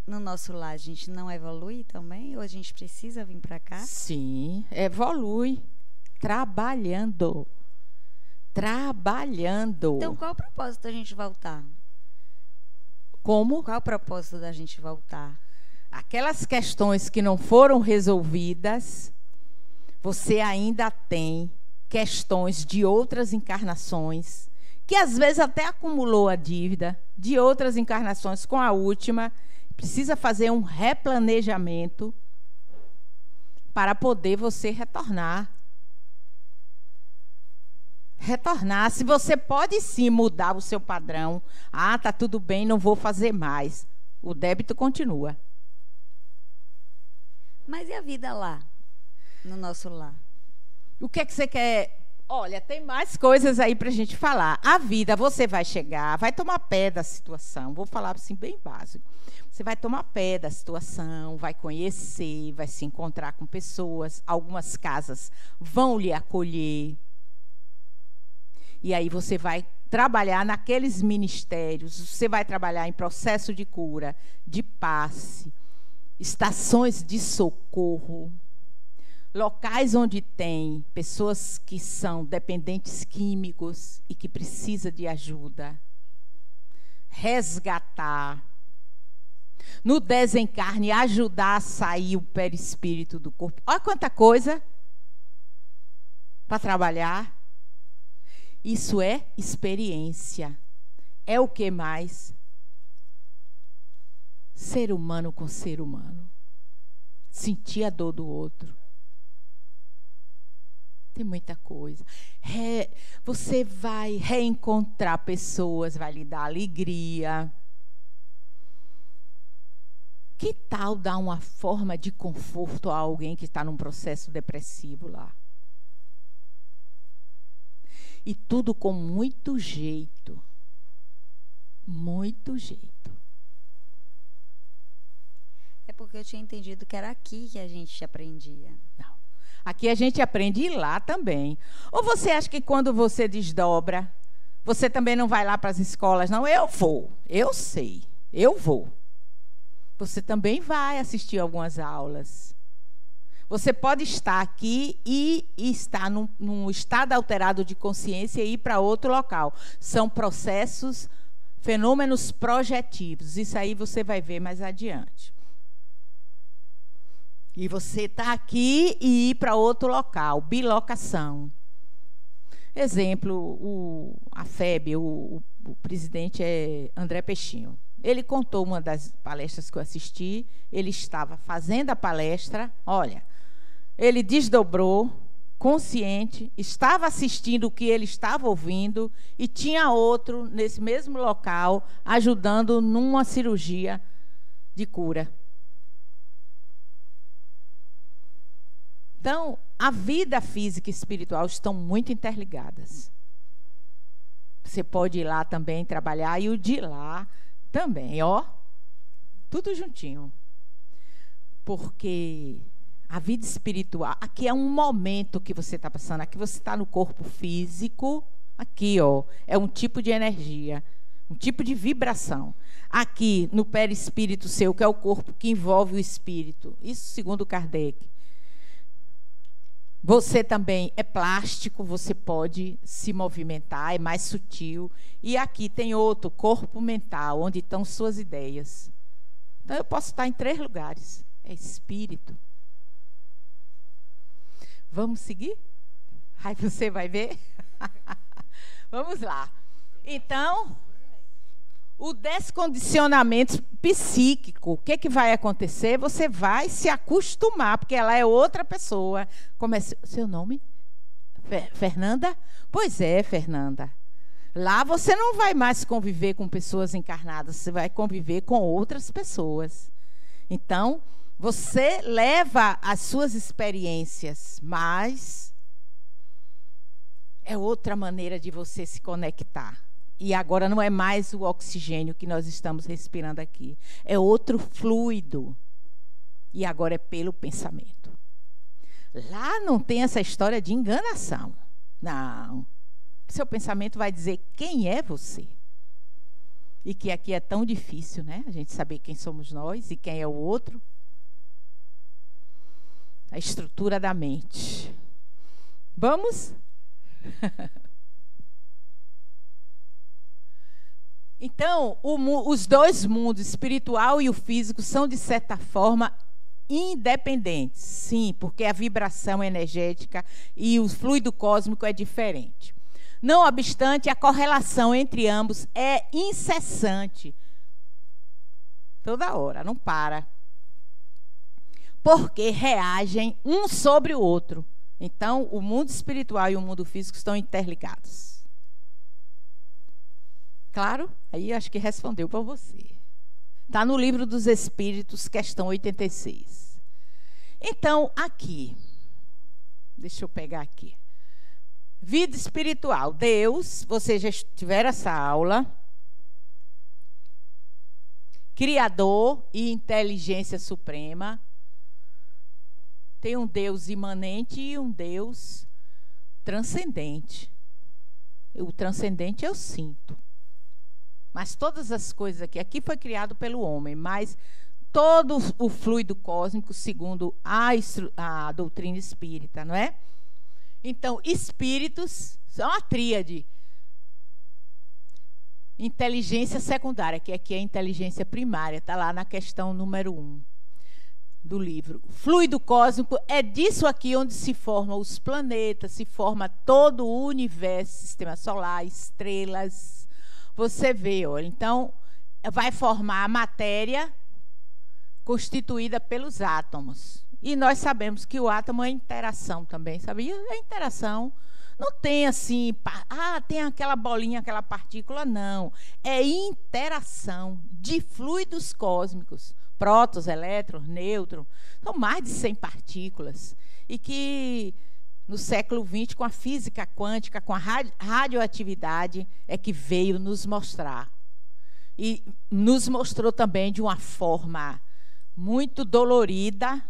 no nosso lar, a gente não evolui também? Ou a gente precisa vir para cá? Sim, evolui. Trabalhando. Trabalhando. Então, qual é o propósito da gente voltar? Como? Qual é o propósito da gente voltar? Aquelas questões que não foram resolvidas, você ainda tem questões de outras encarnações, que às vezes até acumulou a dívida de outras encarnações com a última, Precisa fazer um replanejamento para poder você retornar. Retornar. Se você pode sim mudar o seu padrão. Ah, tá tudo bem, não vou fazer mais. O débito continua. Mas e a vida lá? No nosso lar? O que é que você quer? Olha, tem mais coisas aí para a gente falar. A vida, você vai chegar, vai tomar pé da situação. Vou falar assim bem básico. Você vai tomar pé da situação, vai conhecer, vai se encontrar com pessoas. Algumas casas vão lhe acolher. E aí você vai trabalhar naqueles ministérios. Você vai trabalhar em processo de cura, de passe, estações de socorro. Locais onde tem pessoas que são dependentes químicos e que precisam de ajuda. Resgatar. No desencarne, ajudar a sair o perispírito do corpo. Olha quanta coisa para trabalhar. Isso é experiência. É o que mais? Ser humano com ser humano. Sentir a dor do outro. Tem muita coisa. Você vai reencontrar pessoas, vai lhe dar alegria. Que tal dar uma forma de conforto a alguém que está num processo depressivo lá? E tudo com muito jeito. Muito jeito. É porque eu tinha entendido que era aqui que a gente aprendia. Não. Aqui a gente aprende e lá também. Ou você acha que quando você desdobra, você também não vai lá para as escolas? Não, eu vou. Eu sei. Eu vou. Você também vai assistir algumas aulas. Você pode estar aqui e estar num estado alterado de consciência e ir para outro local. São processos, fenômenos projetivos. Isso aí você vai ver mais adiante. E você está aqui e ir para outro local, bilocação. Exemplo, a FEB, o presidente é André Peixinho. Ele contou uma das palestras que eu assisti, ele estava fazendo a palestra, olha, ele desdobrou, consciente, estava assistindo o que ele estava ouvindo e tinha outro nesse mesmo local ajudando numa cirurgia de cura. Então, a vida física e espiritual estão muito interligadas. Você pode ir lá também trabalhar e o de lá também, ó. Tudo juntinho. Porque a vida espiritual, aqui é um momento que você está passando, aqui você está no corpo físico, aqui, ó, é um tipo de energia, um tipo de vibração. Aqui, no perispírito seu, que é o corpo que envolve o espírito. Isso segundo Kardec. Você também é plástico, você pode se movimentar, é mais sutil. E aqui tem outro, corpo mental, onde estão suas ideias. Então, eu posso estar em 3 lugares. É espírito. Vamos seguir? Aí você vai ver. Vamos lá. Então, o descondicionamento psíquico, o que vai acontecer? Você vai se acostumar, porque ela é outra pessoa. Como é seu nome? Fernanda? Pois é, Fernanda. Lá você não vai mais conviver com pessoas encarnadas, você vai conviver com outras pessoas. Então, você leva as suas experiências, mas é outra maneira de você se conectar. E agora não é mais o oxigênio que nós estamos respirando aqui. É outro fluido. E agora é pelo pensamento. Lá não tem essa história de enganação. Não. Seu pensamento vai dizer quem é você. E que aqui é tão difícil, né? A gente saber quem somos nós e quem é o outro. A estrutura da mente. Vamos? Então, os dois mundos, espiritual e o físico, são, de certa forma, independentes. Sim, porque a vibração energética e o fluido cósmico é diferente. Não obstante, a correlação entre ambos é incessante. toda hora, não para. Porque reagem um sobre o outro. Então, o mundo espiritual e o mundo físico estão interligados. Claro? Aí acho que respondeu para você. Está no Livro dos Espíritos, questão 86. Então, aqui, deixa eu pegar aqui. Vida espiritual. Deus, você já tiver essa aula. Criador e inteligência suprema. Tem um Deus imanente e um Deus transcendente. O transcendente eu sinto. Mas todas as coisas aqui foi criado pelo homem, mas todo o fluido cósmico, segundo a doutrina espírita, não é? Então, espíritos são a tríade. Inteligência secundária, que aqui é a inteligência primária, está lá na questão número 1 do livro. Fluido cósmico é disso aqui onde se formam os planetas, se forma todo o universo, sistema solar, estrelas. Você vê, olha, então vai formar a matéria constituída pelos átomos. E nós sabemos que o átomo é interação também, sabia? É interação. Não tem assim, tem aquela bolinha, aquela partícula, não. É interação de fluidos cósmicos. Prótons, elétrons, nêutrons, são mais de 100 partículas. E que no século XX, com a física quântica, com a radioatividade, é que veio nos mostrar. E nos mostrou também de uma forma muito dolorida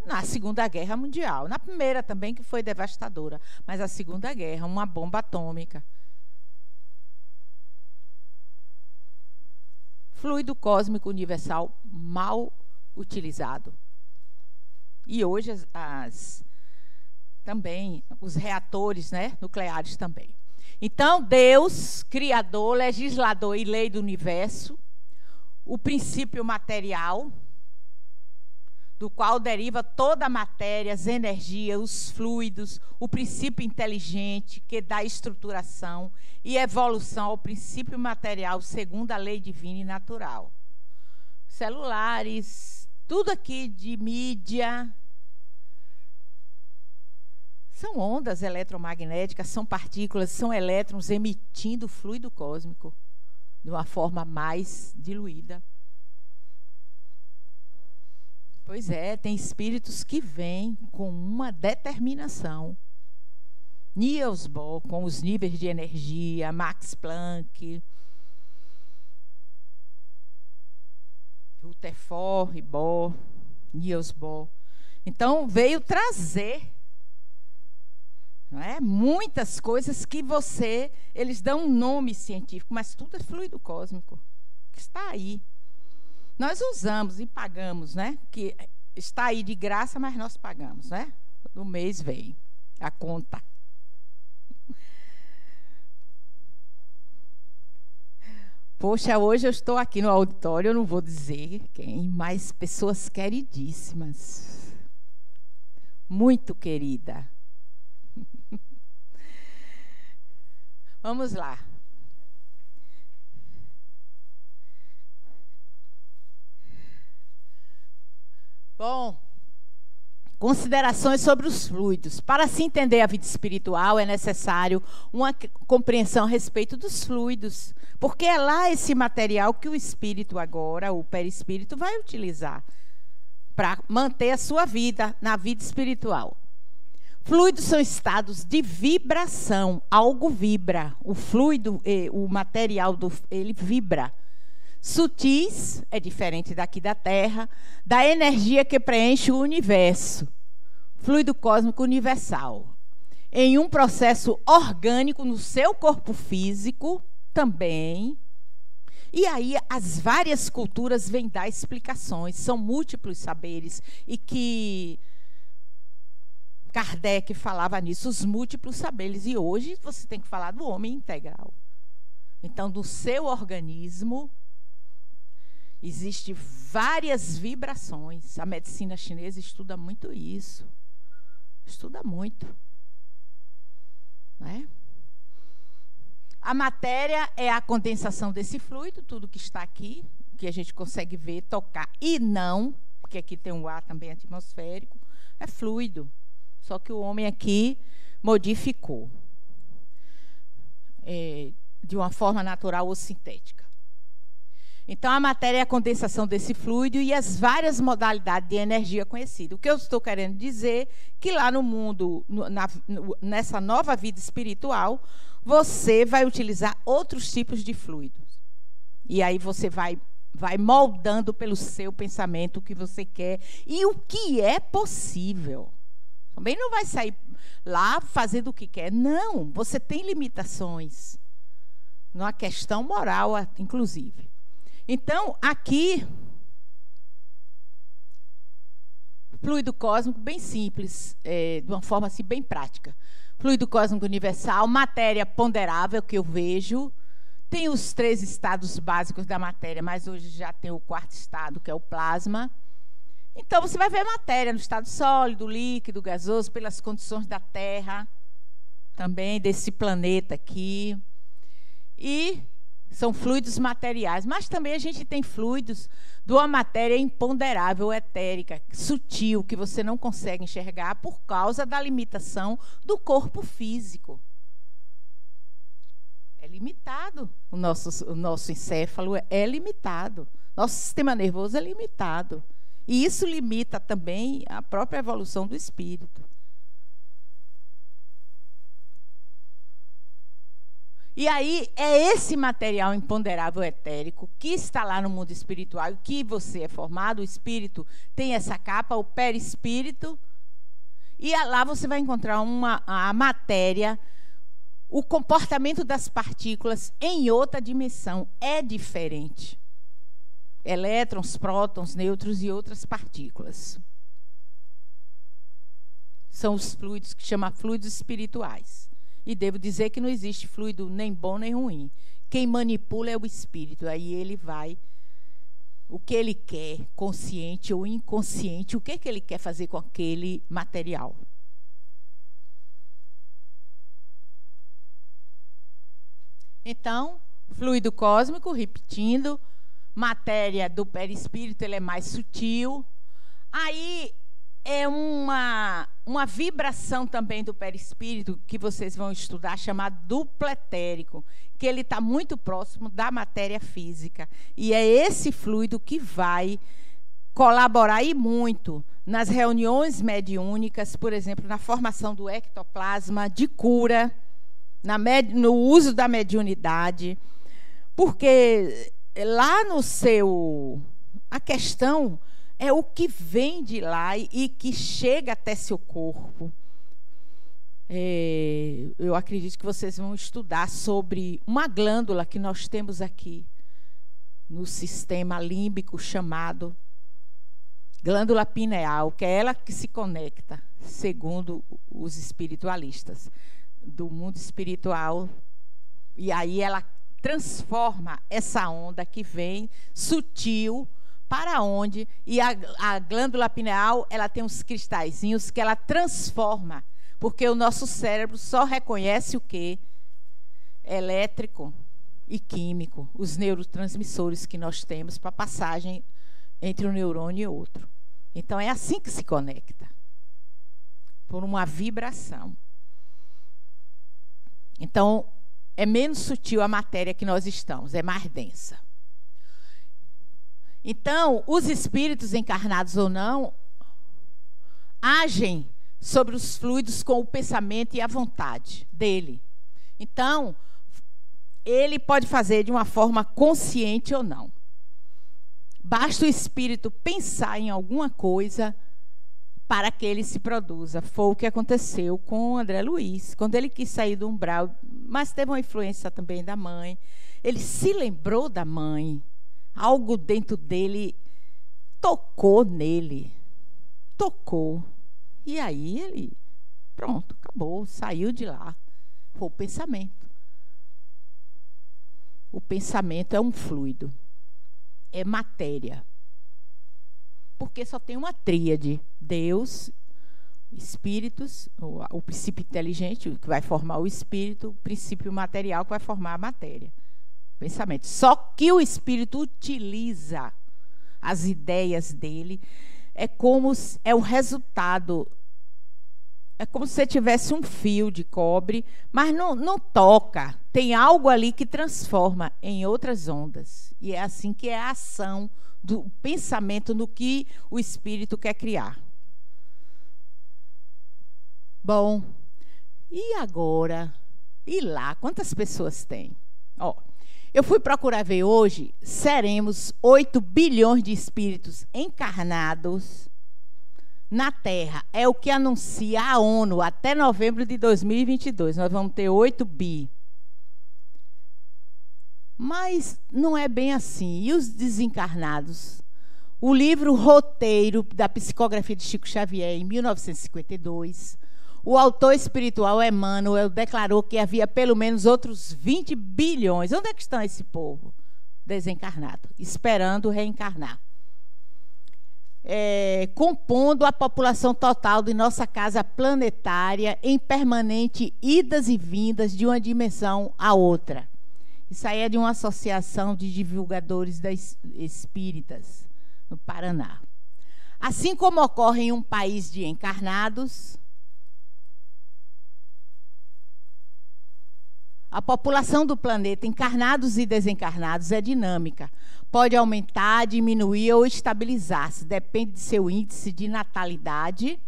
na Segunda Guerra Mundial. Na primeira também, que foi devastadora. Mas a Segunda Guerra, uma bomba atômica. Fluido cósmico universal mal utilizado. E hoje também os reatores, né, nucleares também. Então, Deus, criador, legislador e lei do universo, o princípio material, do qual deriva toda a matéria, as energias, os fluidos, o princípio inteligente que dá estruturação e evolução ao princípio material segundo a lei divina e natural. Celulares, tudo aqui de mídia, são ondas eletromagnéticas, são partículas, são elétrons emitindo fluido cósmico de uma forma mais diluída. Pois é, tem espíritos que vêm com uma determinação. Niels Bohr, com os níveis de energia, Max Planck, Rutherford Bohr, Niels Bohr. Então, veio trazer, não é, muitas coisas que eles dão um nome científico, mas tudo é fluido cósmico, que está aí. Nós usamos e pagamos, né? Que está aí de graça, mas nós pagamos, né? No mês vem a conta. Poxa, hoje eu estou aqui no auditório, eu não vou dizer quem, mas pessoas queridíssimas. Muito querida. Vamos lá. Bom, considerações sobre os fluidos. Para se entender a vida espiritual, é necessário uma compreensão a respeito dos fluidos, porque é lá esse material que o espírito agora, o perispírito, vai utilizar para manter a sua vida na vida espiritual. Fluidos são estados de vibração, algo vibra, o fluido, o material, ele vibra. Sutis, é diferente daqui da Terra, da energia que preenche o universo, fluido cósmico universal. Em um processo orgânico no seu corpo físico também. E aí as várias culturas vêm dar explicações, são múltiplos saberes, e que Kardec falava nisso, os múltiplos saberes, e hoje você tem que falar do homem integral. Então, do seu organismo, existem várias vibrações. A medicina chinesa estuda muito isso. Estuda muito. Não é? A matéria é a condensação desse fluido, tudo que está aqui, que a gente consegue ver, tocar, e não, porque aqui tem um ar também atmosférico, é fluido. Só que o homem aqui modificou de uma forma natural ou sintética. Então, a matéria é a condensação desse fluido e as várias modalidades de energia conhecidas. O que eu estou querendo dizer que lá no mundo, nessa nova vida espiritual, você vai utilizar outros tipos de fluidos. E aí você vai moldando pelo seu pensamento o que você quer e o que é possível. Também não vai sair lá fazendo o que quer. Não, você tem limitações. Numa questão moral, inclusive. Então, aqui, fluido cósmico bem simples, de uma forma assim, bem prática. Fluido cósmico universal, matéria ponderável, que eu vejo. Tem os 3 estados básicos da matéria, mas hoje já tem o 4º estado, que é o plasma. Então, você vai ver matéria no estado sólido, líquido, gasoso, pelas condições da Terra, também desse planeta aqui. E são fluidos materiais, mas também a gente tem fluidos de uma matéria imponderável, etérica, sutil, que você não consegue enxergar por causa da limitação do corpo físico. É limitado. O nosso encéfalo é limitado. Nosso sistema nervoso é limitado. E isso limita também a própria evolução do espírito. E aí, é esse material imponderável etérico que está lá no mundo espiritual, que você é formado, o espírito tem essa capa, o perispírito, e lá você vai encontrar a matéria, o comportamento das partículas em outra dimensão é diferente. Elétrons, prótons, nêutrons e outras partículas. São os fluidos que chama fluidos espirituais. E devo dizer que não existe fluido nem bom nem ruim. Quem manipula é o espírito. Aí ele vai, o que ele quer, consciente ou inconsciente, o que ele quer fazer com aquele material. Então, fluido cósmico, repetindo, matéria do perispírito, ele é mais sutil. Aí é uma vibração também do perispírito, que vocês vão estudar, chamado duplo etérico, que ele está muito próximo da matéria física. E é esse fluido que vai colaborar e muito nas reuniões mediúnicas, por exemplo, na formação do ectoplasma, de cura, no uso da mediunidade, porque lá no seu... A questão é o que vem de lá e que chega até seu corpo. Eu acredito que vocês vão estudar sobre uma glândula que nós temos aqui no sistema límbico, chamado glândula pineal, que é ela que se conecta, segundo os espiritualistas do mundo espiritual. E aí ela transforma essa onda que vem sutil para onde, e a glândula pineal, ela tem uns cristalzinhos que ela transforma, porque o nosso cérebro só reconhece o quê? Elétrico e químico, os neurotransmissores que nós temos para passagem entre um neurônio e outro. Então, é assim que se conecta, por uma vibração. Então, é menos sutil a matéria que nós estamos, é mais densa. Então, os espíritos, encarnados ou não, agem sobre os fluidos com o pensamento e a vontade dele. Então, ele pode fazer de uma forma consciente ou não. Basta o espírito pensar em alguma coisa para que ele se produza. Foi o que aconteceu com André Luiz, quando ele quis sair do umbral, mas teve uma influência também da mãe. Ele se lembrou da mãe. Algo dentro dele tocou nele. Tocou. E aí ele, pronto, acabou, saiu de lá. Foi o pensamento. O pensamento é um fluido. É matéria. Porque só tem uma tríade. Deus, espíritos, o princípio inteligente, que vai formar o espírito, o princípio material, que vai formar a matéria. pensamento. Só que o espírito utiliza as ideias dele, é o resultado. É como se você tivesse um fio de cobre, mas não toca. Tem algo ali que transforma em outras ondas. E é assim que é a ação do pensamento no que o espírito quer criar. Bom, e agora? E lá? Quantas pessoas tem? Ó, eu fui procurar ver hoje, seremos 8 bilhões de espíritos encarnados na Terra. É o que anuncia a ONU até novembro de 2022. Nós vamos ter 8 bi. Mas não é bem assim. E os desencarnados? O livro Roteiro da Psicografia de Chico Xavier, em 1952, o autor espiritual Emmanuel declarou que havia pelo menos outros 20 bilhões. Onde é que está esse povo desencarnado? Esperando reencarnar. Compondo a população total de nossa casa planetária em permanente idas e vindas de uma dimensão a outra. Isso aí é de uma associação de divulgadores das espíritas no Paraná. Assim como ocorre em um país de encarnados, a população do planeta, encarnados e desencarnados, é dinâmica. Pode aumentar, diminuir ou estabilizar-se. Depende de seu índice de natalidade,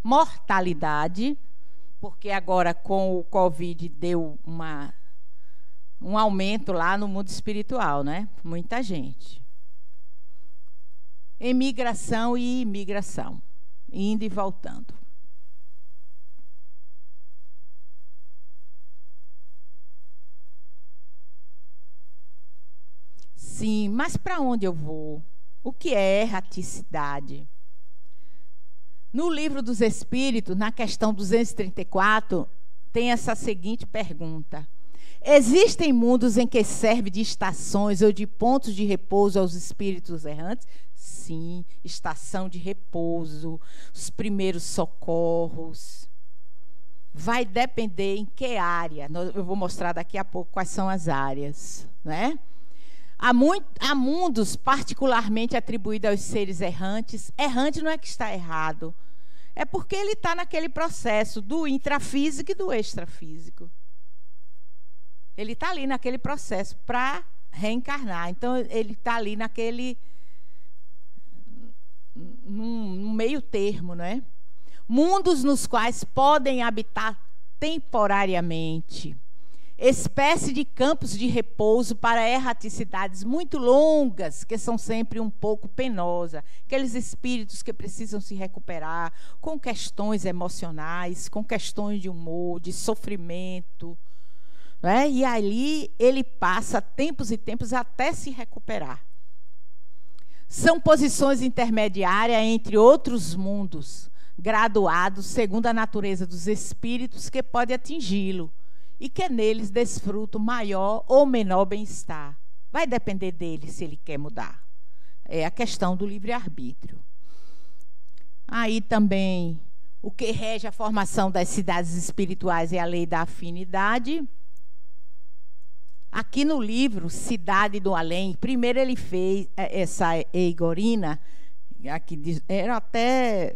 mortalidade, porque agora com o Covid deu um aumento lá no mundo espiritual, né? Muita gente. Emigração e imigração, indo e voltando. Sim, mas para onde eu vou? O que é erraticidade? No Livro dos Espíritos, na questão 234, tem essa seguinte pergunta: existem mundos em que serve de estações ou de pontos de repouso aos espíritos errantes? Sim, estação de repouso, os primeiros socorros. Vai depender em que área. Eu vou mostrar daqui a pouco quais são as áreas, né? Há mundos particularmente atribuídos aos seres errantes. Errante não é que está errado. É porque ele está naquele processo do intrafísico e do extrafísico. Ele está ali naquele processo para reencarnar. Então, ele está ali num meio termo, não é? Mundos nos quais podem habitar temporariamente. Espécie de campos de repouso para erraticidades muito longas, que são sempre um pouco penosas. Aqueles espíritos que precisam se recuperar com questões emocionais, com questões de humor, de sofrimento. Né? E ali ele passa tempos e tempos até se recuperar. São posições intermediárias entre outros mundos, graduados segundo a natureza dos espíritos que pode atingi-lo, e que neles desfruta maior ou menor bem-estar. Vai depender dele se ele quer mudar. É a questão do livre-arbítrio. Aí também, o que rege a formação das cidades espirituais é a lei da afinidade. Aqui no livro, Cidade do Além, primeiro ele fez essa Eigorina, aqui era até,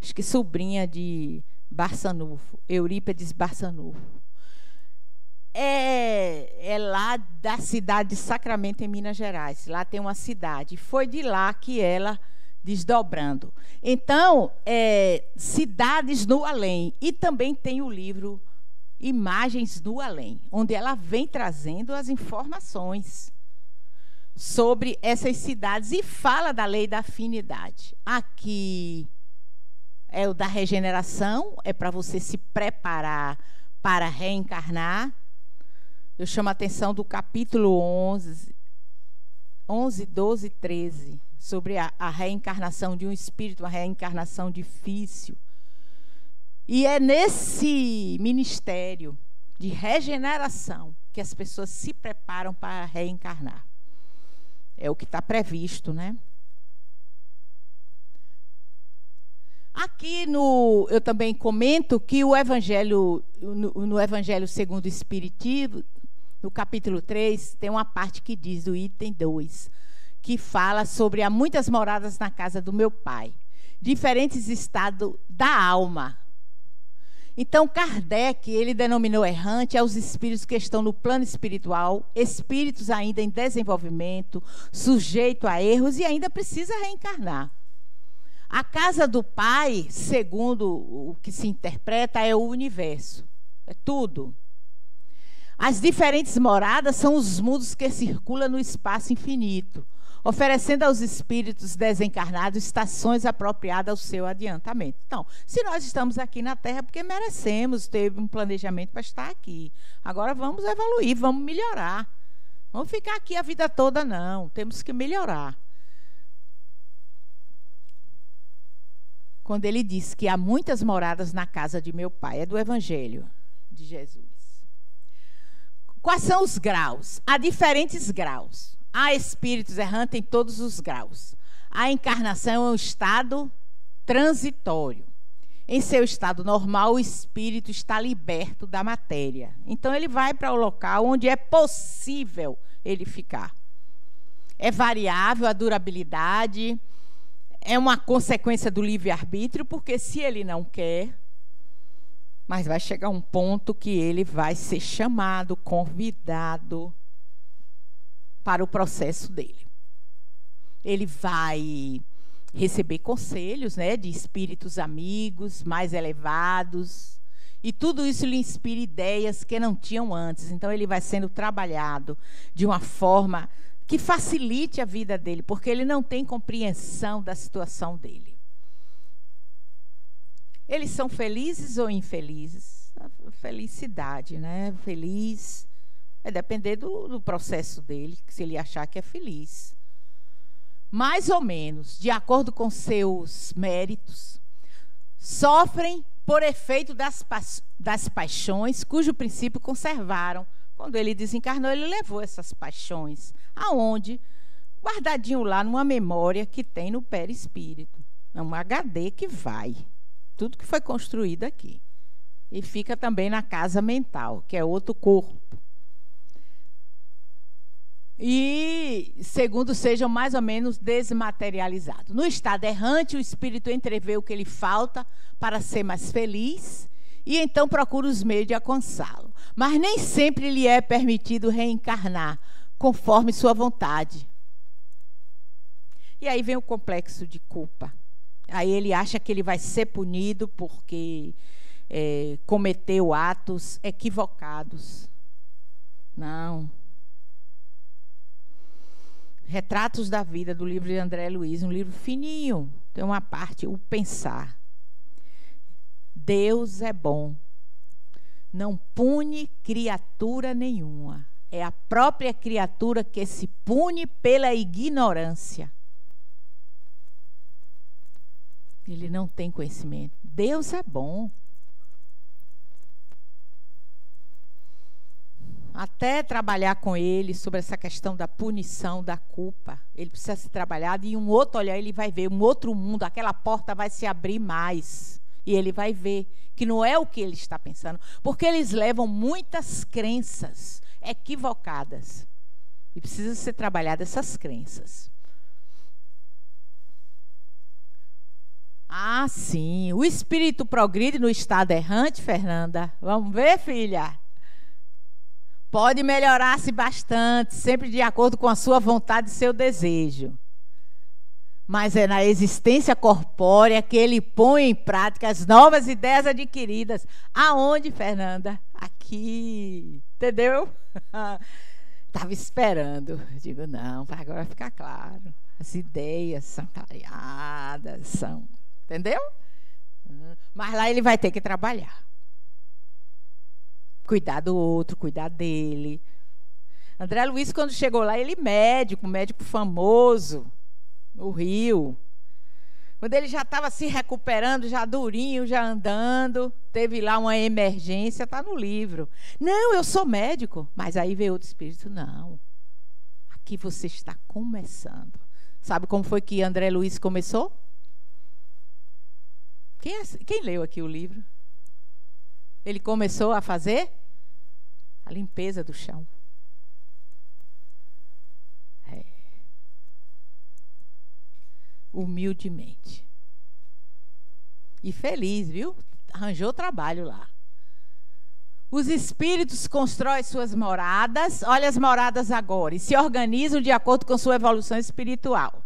acho que sobrinha de Barçanufo, Eurípides Barçanufo. É lá da cidade de Sacramento, em Minas Gerais. Lá tem uma cidade. Foi de lá que ela, desdobrando. Então, Cidades no Além. E também tem o livro Imagens no Além, onde ela vem trazendo as informações sobre essas cidades e fala da lei da afinidade. Aqui é o da regeneração, é para você se preparar para reencarnar. Eu chamo a atenção do capítulo 11, 12 e 13, sobre a reencarnação de um espírito, uma reencarnação difícil. E é nesse ministério de regeneração que as pessoas se preparam para reencarnar. É o que está previsto, né? Aqui eu também comento que o Evangelho, no Evangelho segundo o Espiritismo, no capítulo 3, tem uma parte que diz, do item 2, que fala sobre há muitas moradas na casa do meu pai, diferentes estados da alma. Então, Kardec, ele denominou errante aos espíritos que estão no plano espiritual, espíritos ainda em desenvolvimento, sujeito a erros e ainda precisa reencarnar. A casa do Pai, segundo o que se interpreta, é o universo, é tudo. As diferentes moradas são os mundos que circulam no espaço infinito, oferecendo aos espíritos desencarnados estações apropriadas ao seu adiantamento. Então, se nós estamos aqui na Terra, é porque merecemos ter um planejamento para estar aqui. Agora vamos evoluir, vamos melhorar. Vamos ficar aqui a vida toda, não. Temos que melhorar. Quando ele diz que há muitas moradas na casa de meu pai, é do Evangelho de Jesus. Quais são os graus? Há diferentes graus. Há espíritos errantes em todos os graus. A encarnação é um estado transitório. Em seu estado normal, o espírito está liberto da matéria. Então, ele vai para o local onde é possível ele ficar. É variável a durabilidade, é uma consequência do livre-arbítrio, porque se ele não quer, mas vai chegar um ponto que ele vai ser chamado, convidado para o processo dele. Ele vai receber conselhos, né, de espíritos amigos, mais elevados, e tudo isso lhe inspira ideias que não tinham antes. Então, ele vai sendo trabalhado de uma forma que facilite a vida dele, porque ele não tem compreensão da situação dele. Eles são felizes ou infelizes? A felicidade, né? Feliz é depender do processo dele, se ele achar que é feliz. Mais ou menos, de acordo com seus méritos, sofrem por efeito das paixões, cujo princípio conservaram. Quando ele desencarnou, ele levou essas paixões. Aonde? Guardadinho lá numa memória que tem no perispírito. É um HD que vai. Tudo que foi construído aqui. E fica também na casa mental, que é outro corpo. E, segundo, sejam mais ou menos desmaterializados. No estado errante, o espírito entrevê o que lhe falta para ser mais feliz e então procura os meios de alcançá-lo. Mas nem sempre lhe é permitido reencarnar, conforme sua vontade. E aí vem o complexo de culpa. Aí ele acha que ele vai ser punido porque cometeu atos equivocados. Não. Retratos da Vida, do livro de André Luiz, um livro fininho. Tem uma parte, o pensar. Deus é bom. Não pune criatura nenhuma. É a própria criatura que se pune pela ignorância. Ele não tem conhecimento. Deus é bom. Até trabalhar com ele sobre essa questão da punição, da culpa. Ele precisa ser trabalhado e em um outro olhar ele vai ver um outro mundo. Aquela porta vai se abrir mais. E ele vai ver que não é o que ele está pensando. Porque eles levam muitas crenças equivocadas. E precisa ser trabalhadas essas crenças. Ah, sim. O espírito progride no estado errante, Fernanda. Vamos ver, filha? Pode melhorar-se bastante, sempre de acordo com a sua vontade e seu desejo. Mas é na existência corpórea que ele põe em prática as novas ideias adquiridas. Aonde, Fernanda? Aqui. Entendeu? Estava esperando. Eu digo, não, para agora ficar claro. As ideias são clareadas, são... Entendeu? Mas lá ele vai ter que trabalhar. Cuidar do outro, cuidar dele. André Luiz, quando chegou lá, ele médico famoso, no Rio. Quando ele já estava se recuperando, já durinho, já andando, teve lá uma emergência, está no livro. Não, eu sou médico. Mas aí veio outro espírito, não. Aqui você está começando. Sabe como foi que André Luiz começou? Quem leu aqui o livro? Ele começou a fazer a limpeza do chão. humildemente. E feliz, viu? Arranjou trabalho lá. Os espíritos constroem suas moradas, olha as moradas agora, e se organizam de acordo com sua evolução espiritual.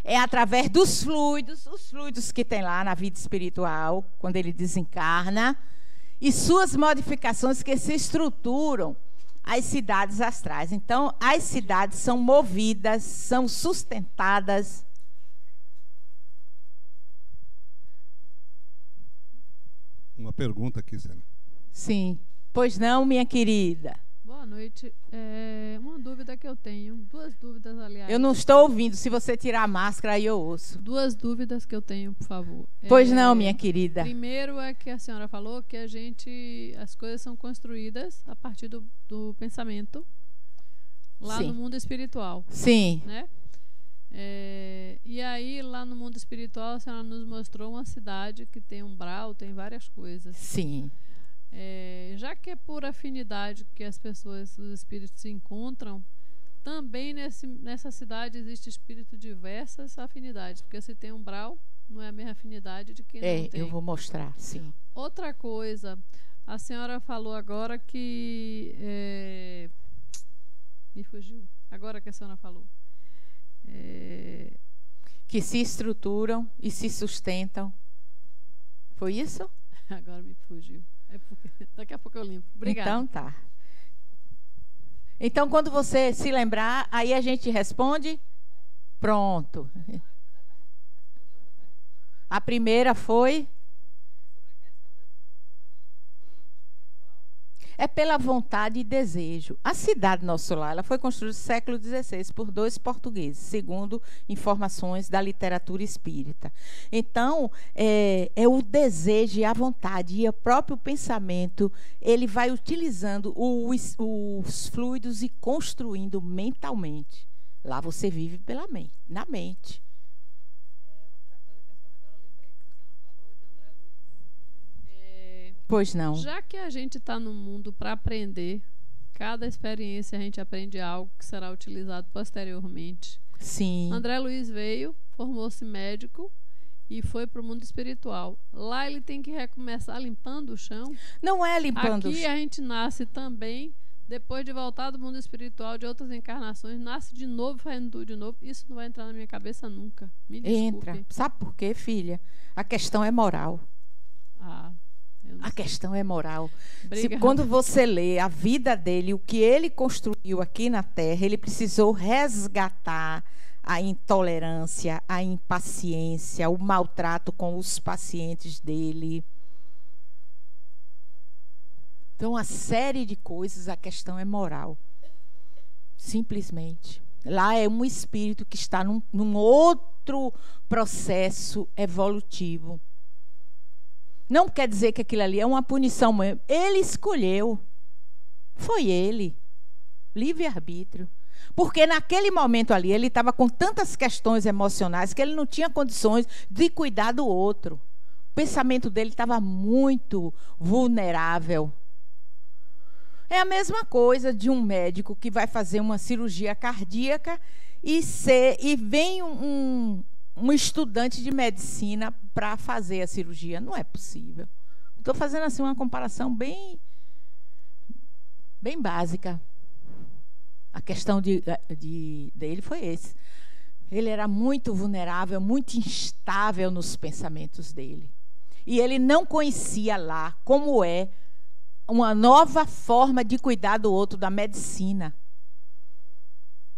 É através dos fluidos, os fluidos que tem lá na vida espiritual, quando ele desencarna, e suas modificações que se estruturam as cidades astrais. Então, as cidades são movidas, são sustentadas. Uma pergunta aqui, Sena. Sim. Pois não, minha querida? Boa noite. Uma dúvida que eu tenho. Duas dúvidas, aliás. Eu não estou ouvindo. Se você tirar a máscara, aí eu ouço. Duas dúvidas que eu tenho, por favor. Pois não, minha querida. Primeiro é que a senhora falou que as coisas são construídas a partir do pensamento lá Sim. no mundo espiritual. Sim. Né? E aí, lá no mundo espiritual, a senhora nos mostrou uma cidade que tem umbral, tem várias coisas. Sim. Já que é por afinidade que as pessoas, os espíritos se encontram, também nessa cidade existe espírito de diversas afinidades, porque se tem umbral, não é a mesma afinidade de quem não tem. Eu vou mostrar, sim. Outra coisa, a senhora falou agora que... me fugiu. Agora que a senhora falou. Que se estruturam e se sustentam. Foi isso? Agora me fugiu. Daqui a pouco eu lembro. Obrigada. Então tá. Então, quando você se lembrar, aí a gente responde. Pronto. A primeira foi... É pela vontade e desejo. A cidade Nosso Lar, ela foi construída no século XVI por 2 portugueses, segundo informações da literatura espírita. Então, é o desejo e a vontade e o próprio pensamento, ele vai utilizando os fluidos e construindo mentalmente. Lá você vive na mente. Pois não. Já que a gente está no mundo para aprender, cada experiência a gente aprende algo que será utilizado posteriormente. Sim. André Luiz veio, formou-se médico e foi para o mundo espiritual. Lá ele tem que recomeçar limpando o chão. Não é limpando o chão. Aqui a gente nasce também, depois de voltar do mundo espiritual, de outras encarnações, nasce de novo, fazendo tudo de novo. Isso não vai entrar na minha cabeça nunca. Me desculpe. Entra. Sabe por quê, filha? A questão é moral. A questão é moral. Quando você lê a vida dele, o que ele construiu aqui na Terra, ele precisou resgatar a intolerância, a impaciência, o maltrato com os pacientes dele. Então, uma série de coisas, a questão é moral. Simplesmente. Lá é um espírito que está num outro processo evolutivo. Não quer dizer que aquilo ali é uma punição mesmo. Ele escolheu. Foi ele. Livre-arbítrio. Porque naquele momento ali, ele estava com tantas questões emocionais que ele não tinha condições de cuidar do outro. O pensamento dele estava muito vulnerável. É a mesma coisa de um médico que vai fazer uma cirurgia cardíaca e vem um estudante de medicina para fazer a cirurgia. Não é possível. Estou fazendo assim uma comparação bem básica. A questão dele foi esse. Ele era muito vulnerável, muito instável nos pensamentos dele. E ele não conhecia lá como é uma nova forma de cuidar do outro, da medicina.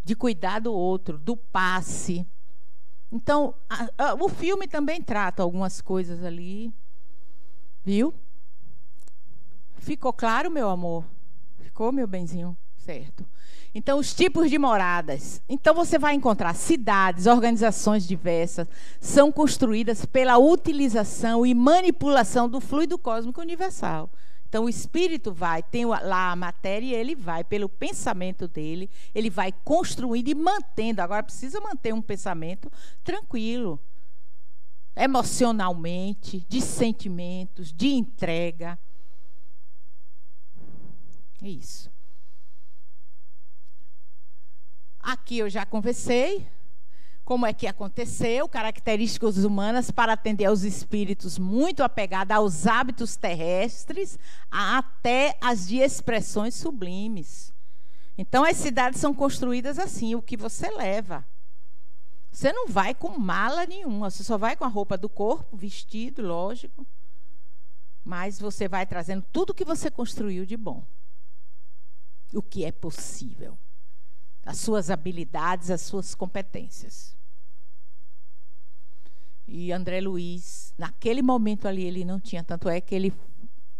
De cuidar do outro, do passe. Então, o filme também trata algumas coisas ali. Viu? Ficou claro, meu amor? Ficou, meu benzinho? Certo. Então, os tipos de moradas. Então, você vai encontrar cidades, organizações diversas, são construídas pela utilização e manipulação do fluido cósmico universal. Então, o espírito tem lá a matéria e ele vai, pelo pensamento dele, ele vai construindo e mantendo. Agora, precisa manter um pensamento tranquilo, emocionalmente, de sentimentos, de entrega. É isso. Aqui eu já conversei. como é que aconteceu, características humanas para atender aos espíritos muito apegados aos hábitos terrestres, até as de expressões sublimes. Então, as cidades são construídas assim, o que você leva. Você não vai com mala nenhuma, você só vai com a roupa do corpo, vestido, lógico, mas você vai trazendo tudo que você construiu de bom. O que é possível. As suas habilidades, as suas competências. E André Luiz, naquele momento ali, ele não tinha. Tanto é que ele...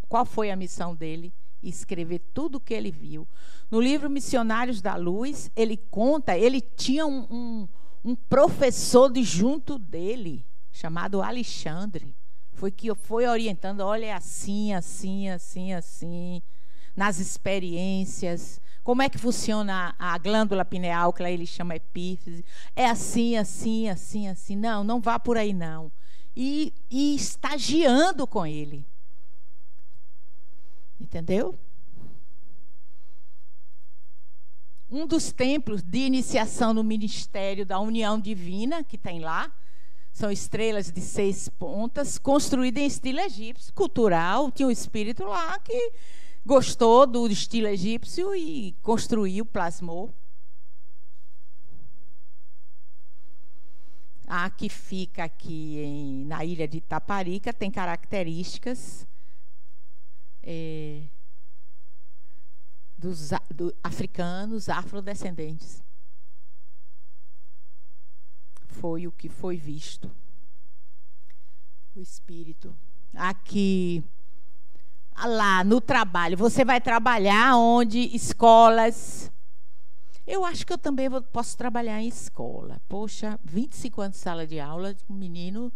Qual foi a missão dele? Escrever tudo o que ele viu. No livro Missionários da Luz, ele conta, ele tinha um professor de junto dele, chamado Alexandre. Foi que foi orientando, olha, é assim, assim, assim, assim, nas experiências. Como é que funciona a glândula pineal, que lá ele chama epífise? É assim, assim, assim, assim. Não, não vá por aí, não. E estagiando com ele. Entendeu? Um dos templos de iniciação no ministério da União Divina, que tem lá, são estrelas de 6 pontas, construídas em estilo egípcio, cultural. Tinha um espírito lá que gostou do estilo egípcio e construiu, plasmou. A que fica aqui na ilha de Itaparica tem características dos africanos, afrodescendentes. Foi o que foi visto. O espírito. Aqui, lá no trabalho, você vai trabalhar onde? Escolas. Eu acho que eu também posso trabalhar em escola. Poxa, 25 anos de sala de aula, um menino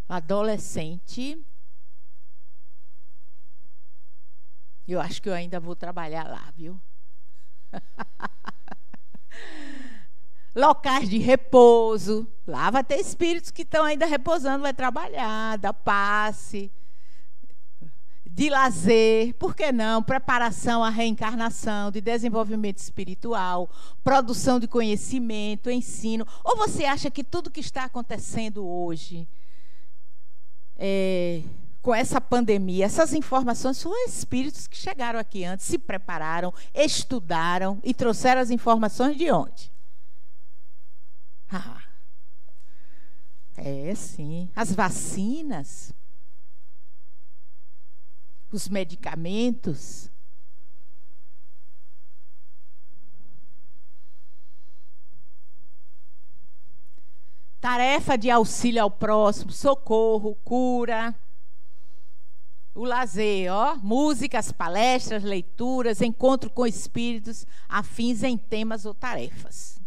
adolescente. Eu acho que eu ainda vou trabalhar lá, viu? Locais de repouso. Lá vai ter espíritos que estão ainda repousando, vai trabalhar, dar passe, de lazer, por que não? Preparação à reencarnação, de desenvolvimento espiritual, produção de conhecimento, ensino. Ou você acha que tudo que está acontecendo hoje, com essa pandemia, essas informações são espíritos que chegaram aqui antes, se prepararam, estudaram e trouxeram as informações de onde? Sim. As vacinas, os medicamentos. Tarefa de auxílio ao próximo, socorro, cura. O lazer, músicas, palestras, leituras, encontro com espíritos afins em temas ou tarefas.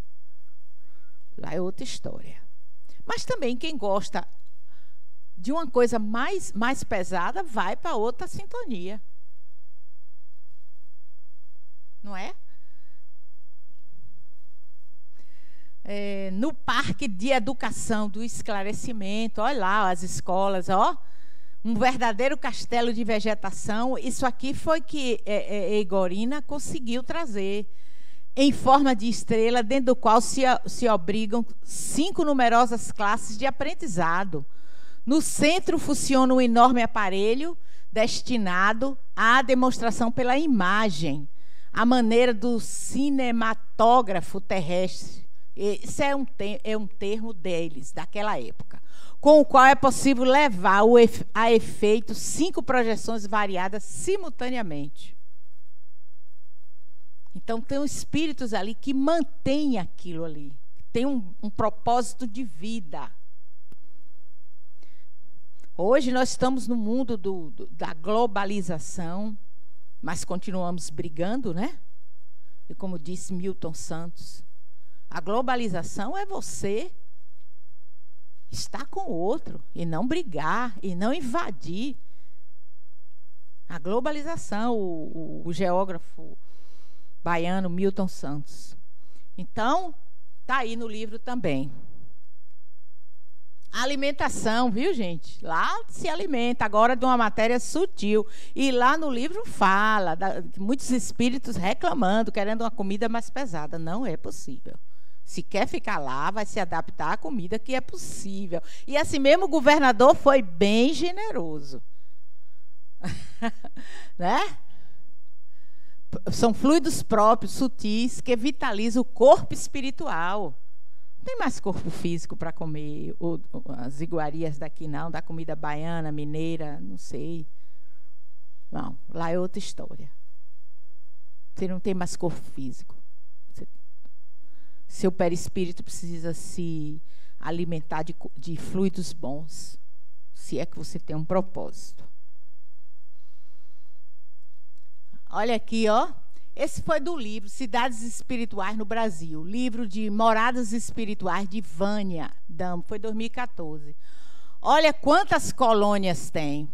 Lá é outra história. Mas também quem gosta de uma coisa mais pesada vai para outra sintonia. Não é? No parque de educação do esclarecimento, olha lá as escolas, um verdadeiro castelo de vegetação. Isso aqui foi que Egorina conseguiu trazer em forma de estrela, dentro do qual se abrigam 5 numerosas classes de aprendizado. No centro funciona um enorme aparelho destinado à demonstração pela imagem, à maneira do cinematógrafo terrestre. Esse é um termo deles, daquela época, com o qual é possível levar a efeito 5 projeções variadas simultaneamente. Então, tem espíritos ali que mantêm aquilo ali, tem um propósito de vida. Hoje nós estamos no mundo da globalização, mas continuamos brigando, né? E como disse Milton Santos, a globalização é você estar com o outro e não brigar, e não invadir. A globalização, o geógrafo baiano Milton Santos. Então, está aí no livro também. A alimentação, viu, gente? Lá se alimenta, agora de uma matéria sutil. E lá no livro fala, muitos espíritos reclamando, querendo uma comida mais pesada. Não é possível. Se quer ficar lá, vai se adaptar à comida que é possível. E assim mesmo o governador foi bem generoso. Né? São fluidos próprios, sutis, que vitalizam o corpo espiritual. Não tem mais corpo físico para comer as iguarias daqui, não, da comida baiana, mineira, não sei. Não, lá é outra história. Você não tem mais corpo físico. Seu perispírito precisa se alimentar de fluidos bons, se é que você tem um propósito. Olha aqui, ó. Esse foi do livro Cidades Espirituais no Brasil, livro de Moradas Espirituais de Vânia Damo, foi 2014. Olha quantas colônias tem.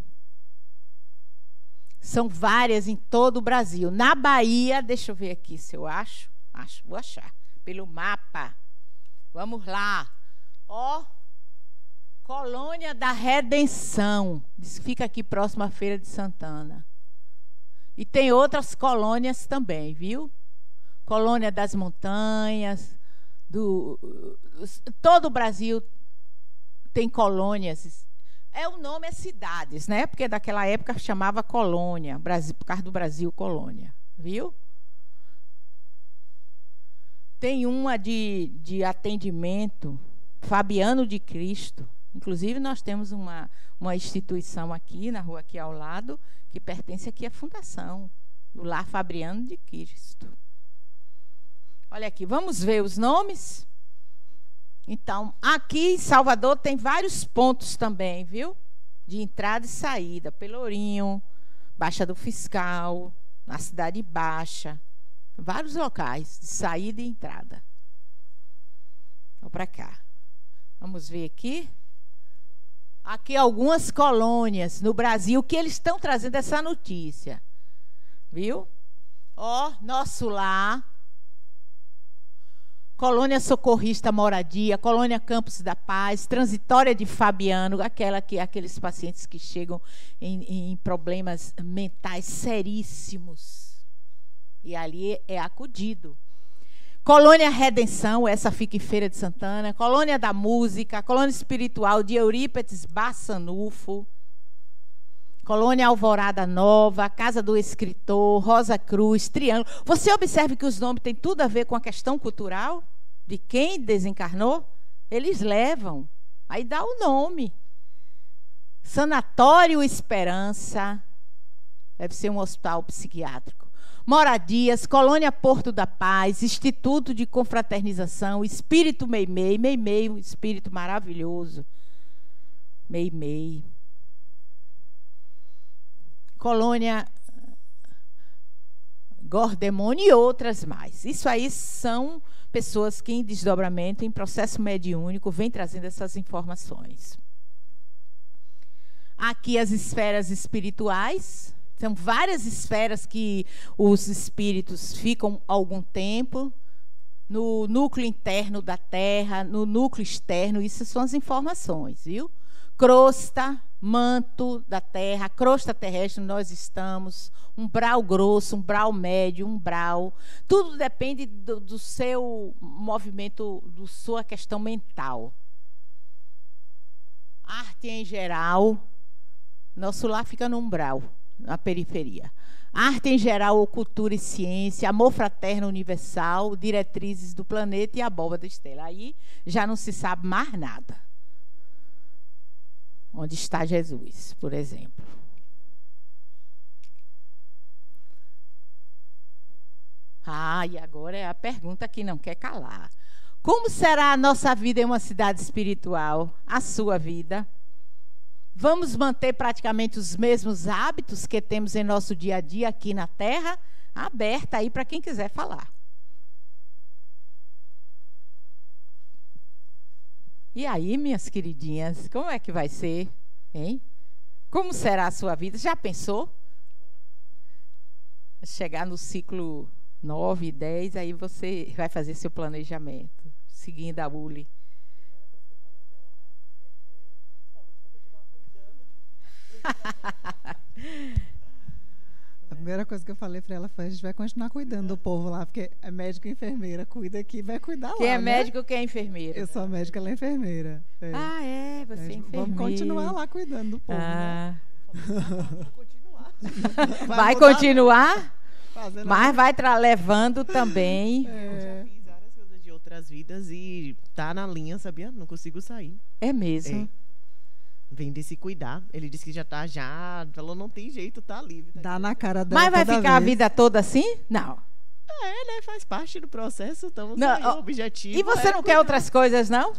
São várias em todo o Brasil. Na Bahia, deixa eu ver aqui se eu acho. Vou achar. Pelo mapa. Vamos lá. Ó, Colônia da Redenção. Diz que fica aqui próximo à Feira de Santana. E tem outras colônias também, viu? Colônia das Montanhas. Todo o Brasil tem colônias. O nome é cidades, né? Porque daquela época chamava colônia. Brasil, por causa do Brasil, colônia. Viu? Tem uma de atendimento, Fabiano de Cristo. Inclusive, nós temos uma instituição aqui, na rua aqui ao lado, que pertence aqui à fundação, do Lar Fabiano de Cristo. Olha aqui, vamos ver os nomes? Então, aqui em Salvador tem vários pontos também, viu? De entrada e saída. Pelourinho, Baixa do Fiscal, na Cidade Baixa. Vários locais de saída e entrada. Vamos para cá. Vamos ver aqui. Aqui algumas colônias no Brasil que eles estão trazendo essa notícia. Viu? Ó, Nosso Lar. Colônia Socorrista Moradia, Colônia Campos da Paz, Transitória de Fabiano, aqueles pacientes que chegam em problemas mentais seríssimos. E ali é acudido. Colônia Redenção, essa fica em Feira de Santana. Colônia da Música, Colônia Espiritual de Eurípedes Bassanufo. Colônia Alvorada Nova, Casa do Escritor, Rosa Cruz, Triângulo. Você observe que os nomes têm tudo a ver com a questão cultural de quem desencarnou? Eles levam. Aí dá o nome. Sanatório Esperança. Deve ser um hospital psiquiátrico. Moradias, Colônia Porto da Paz, Instituto de Confraternização, Espírito Meimei. Meimei, um espírito maravilhoso. Meimei. Colônia Gordemônio e outras mais. Isso aí são pessoas que em desdobramento, em processo mediúnico, vêm trazendo essas informações. Aqui as esferas espirituais. São várias esferas que os espíritos ficam algum tempo. No núcleo interno da Terra, no núcleo externo, isso são as informações, viu? Crosta, manto da Terra, crosta terrestre, nós estamos, umbral grosso, umbral médio, umbral. Tudo depende do seu movimento, da sua questão mental. Arte em geral, nosso lar fica no umbral, na periferia. Arte em geral, ou cultura e ciência, amor fraterno universal, diretrizes do planeta e abóbada estela. Aí já não se sabe mais nada. Onde está Jesus, por exemplo. E agora é a pergunta que não quer calar. Como será a nossa vida em uma cidade espiritual? A sua vida? Vamos manter praticamente os mesmos hábitos que temos em nosso dia a dia aqui na Terra? Aberta aí para quem quiser falar. E aí, minhas queridinhas, como é que vai ser? Hein? Como será a sua vida? Já pensou? Chegar no ciclo 9 e 10, aí você vai fazer seu planejamento, seguindo a Uli. A primeira coisa que eu falei para ela foi: a gente vai continuar cuidando do povo lá, porque é médico e enfermeira, cuida aqui, vai cuidar Quem lá, é né? médico, quem é enfermeira? Eu sou médica, ela é enfermeira. É. Ah, é, você é enfermeira. Vamos continuar lá cuidando do povo, né? Vai mudar, continuar, fazendo mas vai levando também. É. Fiz várias coisas de outras vidas e tá na linha, sabia? Não consigo sair. É mesmo. Vem de se cuidar. Ele disse que já falou, não tem jeito, tá livre. Tá Dá livre. na cara dela Mas vai toda ficar a vez. vida toda assim? Não. Né? Faz parte do processo, estamos Não, aí, ó, o objetivo. E você é não quer cuidar. outras coisas, não?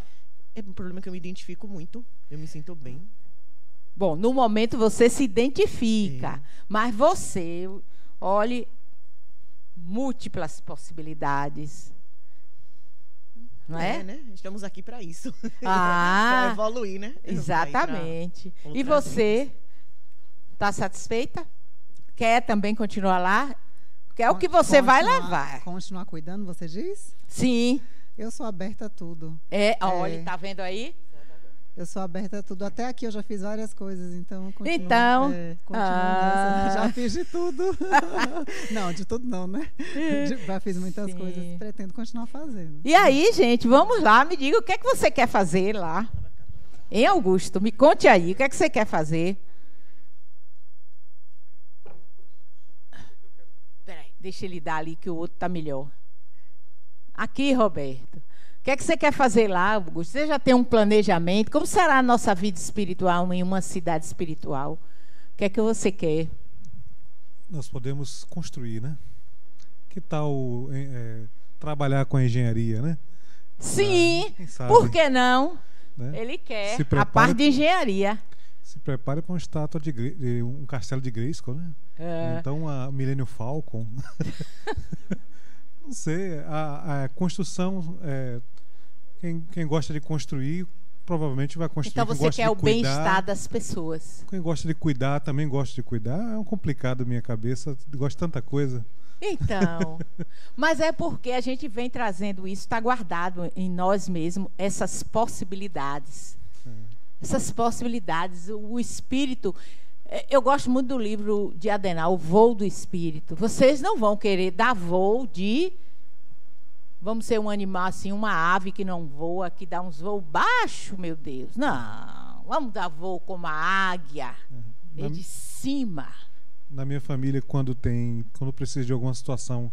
É um problema que eu me identifico muito. Eu me sinto bem. Bom, no momento você se identifica, mas você, olhe, múltiplas possibilidades. Não é? Né? Estamos aqui para isso. Ah, para evoluir, né? exatamente. Pra E outras você, está satisfeita? Quer também continuar lá? Porque é o que você vai levar. Continuar cuidando, você diz? Sim. Eu sou aberta a tudo. Olha, tá vendo aí? Eu sou aberta a tudo. Até aqui eu já fiz várias coisas, então eu continuo, Então, continuo nessa. Já fiz de tudo. Não, de tudo não, né? Já fiz muitas Sim. coisas, pretendo continuar fazendo. E aí, gente, vamos lá, me diga o que é que você quer fazer lá. Hein, Augusto? Me conte aí, o que é que você quer fazer? Peraí, deixa ele dar ali que o outro tá melhor. Aqui, Roberto. O que é que você quer fazer lá, Augusto? Você já tem um planejamento? Como será a nossa vida espiritual em uma cidade espiritual? O que é que você quer? Nós podemos construir, né? Que tal trabalhar com a engenharia, né? Sim, Quem sabe, por que não? né? Ele quer Se a prepare parte de engenharia. Se prepare para uma estátua de um castelo de Grayskull, né? Então a Millennium Falcon. Não sei, a construção, quem gosta de construir provavelmente vai construir. Então Quem você gosta quer de o cuidar, bem-estar das pessoas. Quem gosta de cuidar também gosta de cuidar. É um complicado na minha cabeça, gosto de tanta coisa. Então, mas é porque a gente vem trazendo isso, está guardado em nós mesmos, essas possibilidades. Essas possibilidades, o espírito. Eu gosto muito do livro de Adenauer, O Voo do Espírito. Vocês não vão querer dar voo de... Vamos ser um animal assim, uma ave que não voa, que dá uns voos baixos, meu Deus. Não, vamos dar voo como a águia, de cima. Na minha família, quando precisa de alguma situação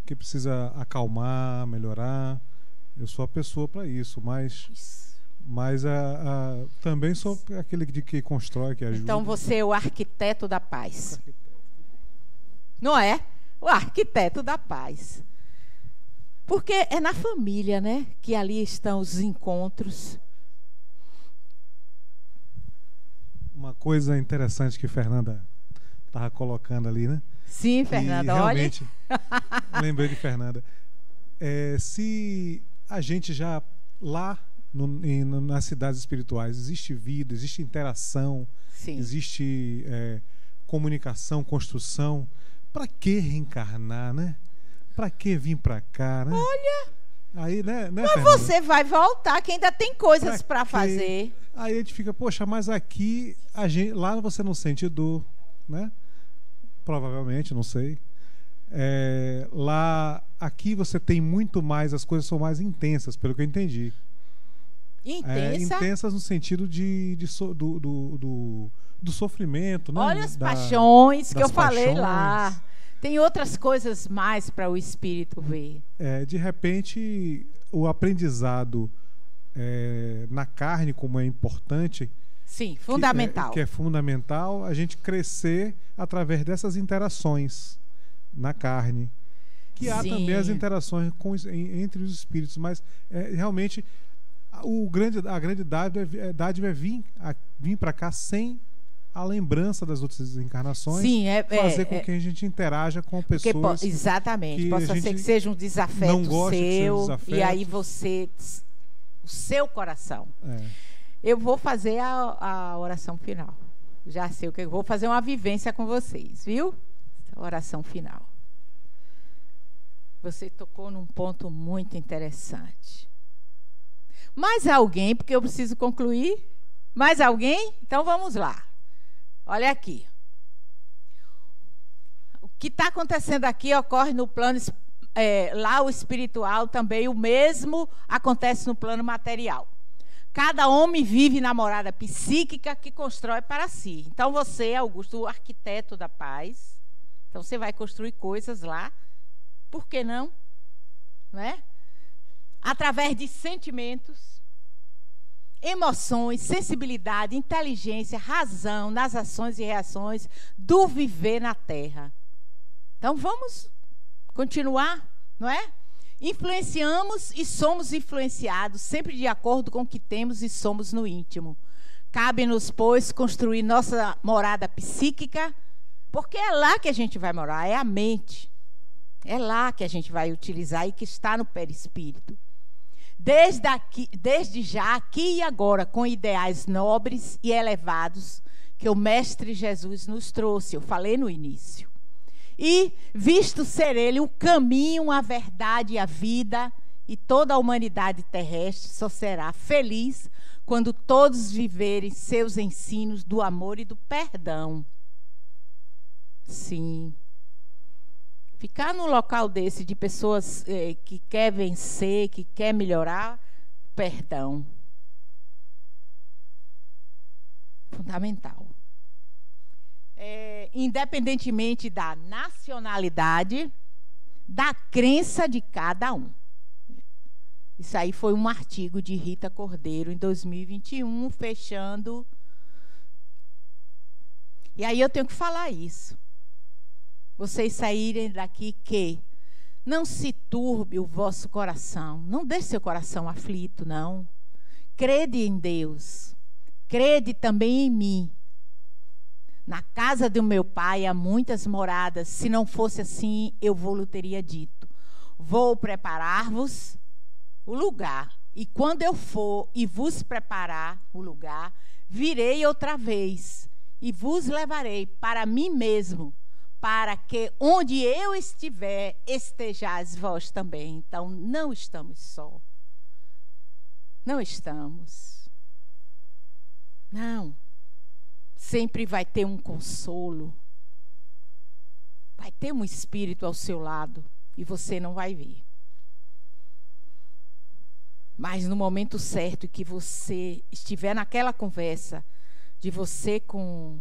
que precisa acalmar, melhorar, eu sou a pessoa para isso, mas também sou aquele que constrói, que ajuda. Então você é o arquiteto da paz. Não é? O arquiteto da paz. Porque é na família, né? Que ali estão os encontros. Uma coisa interessante que Fernanda estava colocando ali, né? Sim, Fernanda, olha. Realmente, lembrei de Fernanda. Se a gente já lá nas cidades espirituais existe vida, existe interação, Sim. existe comunicação, construção, para que reencarnar, né? Para que vir para cá, né? Olha! Aí, né, Mas Fernanda? você vai voltar, que ainda tem coisas para fazer. Aí a gente fica, poxa, mas aqui, lá você não sente dor, né? Provavelmente, não sei. Aqui você tem muito mais, as coisas são mais intensas, pelo que eu entendi. Intensas no sentido do sofrimento, né? Olha as paixões que eu falei paixões. lá. Tem outras coisas mais para o espírito ver. De repente, o aprendizado na carne, como é importante. Sim, fundamental. Que é fundamental a gente crescer através dessas interações na carne. Que há Sim. também as interações entre os espíritos, mas realmente a grande dádiva é vir para cá sem a lembrança das outras encarnações. Sim, fazer com que a gente interaja com pessoas. Exatamente. que Possa a ser gente que seja um desafeto não gosta que seja seu. desafetos. E aí o seu coração. Eu vou fazer a oração final. Já sei o que eu vou fazer, uma vivência com vocês, viu? A oração final. Você tocou num ponto muito interessante. Mais alguém, porque eu preciso concluir? Mais alguém? Então vamos lá. Olha aqui. O que está acontecendo aqui ocorre no plano lá o espiritual também, o mesmo acontece no plano material. Cada homem vive na morada psíquica que constrói para si. Então você, Augusto, o arquiteto da paz, então você vai construir coisas lá, por que não? Não é? Através de sentimentos, emoções, sensibilidade, inteligência, razão nas ações e reações do viver na Terra. Então vamos continuar, não é? Influenciamos e somos influenciados, sempre de acordo com o que temos e somos no íntimo. Cabe-nos, pois, construir nossa morada psíquica, porque é lá que a gente vai morar, é a mente. É lá que a gente vai utilizar e que está no perispírito. Desde já, aqui e agora, com ideais nobres e elevados que o Mestre Jesus nos trouxe, eu falei no início. E, visto ser ele o caminho, a verdade e a vida, e toda a humanidade terrestre só será feliz quando todos viverem seus ensinos do amor e do perdão. Sim. Ficar num local desse de pessoas que quer vencer, que quer melhorar, perdão. Fundamental. Independentemente da nacionalidade, da crença de cada um. Isso aí foi um artigo de Rita Cordeiro em 2021, fechando. E aí eu tenho que falar isso. Vocês saírem daqui que não se turbe o vosso coração. Não deixe seu coração aflito, não. Crede em Deus. Crede também em mim. Na casa do meu pai há muitas moradas. Se não fosse assim, eu vou-lhe teria dito. Vou preparar-vos o lugar. E quando eu for e vos preparar o lugar, virei outra vez e vos levarei para mim mesmo, para que onde eu estiver, estejais vós também. Então, não estamos só. Não estamos. Não. Sempre vai ter um consolo. Vai ter um espírito ao seu lado e você não vai ver. Mas no momento certo que você estiver naquela conversa de você com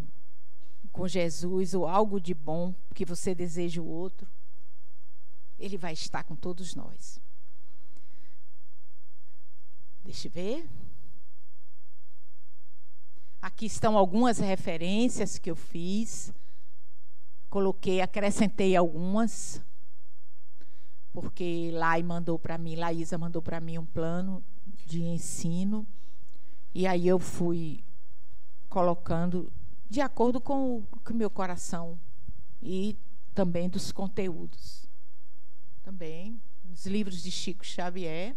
Jesus ou algo de bom que você deseja o outro, ele vai estar com todos nós. Deixa eu ver. Aqui estão algumas referências que eu fiz. Coloquei, acrescentei algumas, porque Laísa mandou para mim um plano de ensino, e aí eu fui colocando de acordo com o meu coração e também dos conteúdos. Também os livros de Chico Xavier.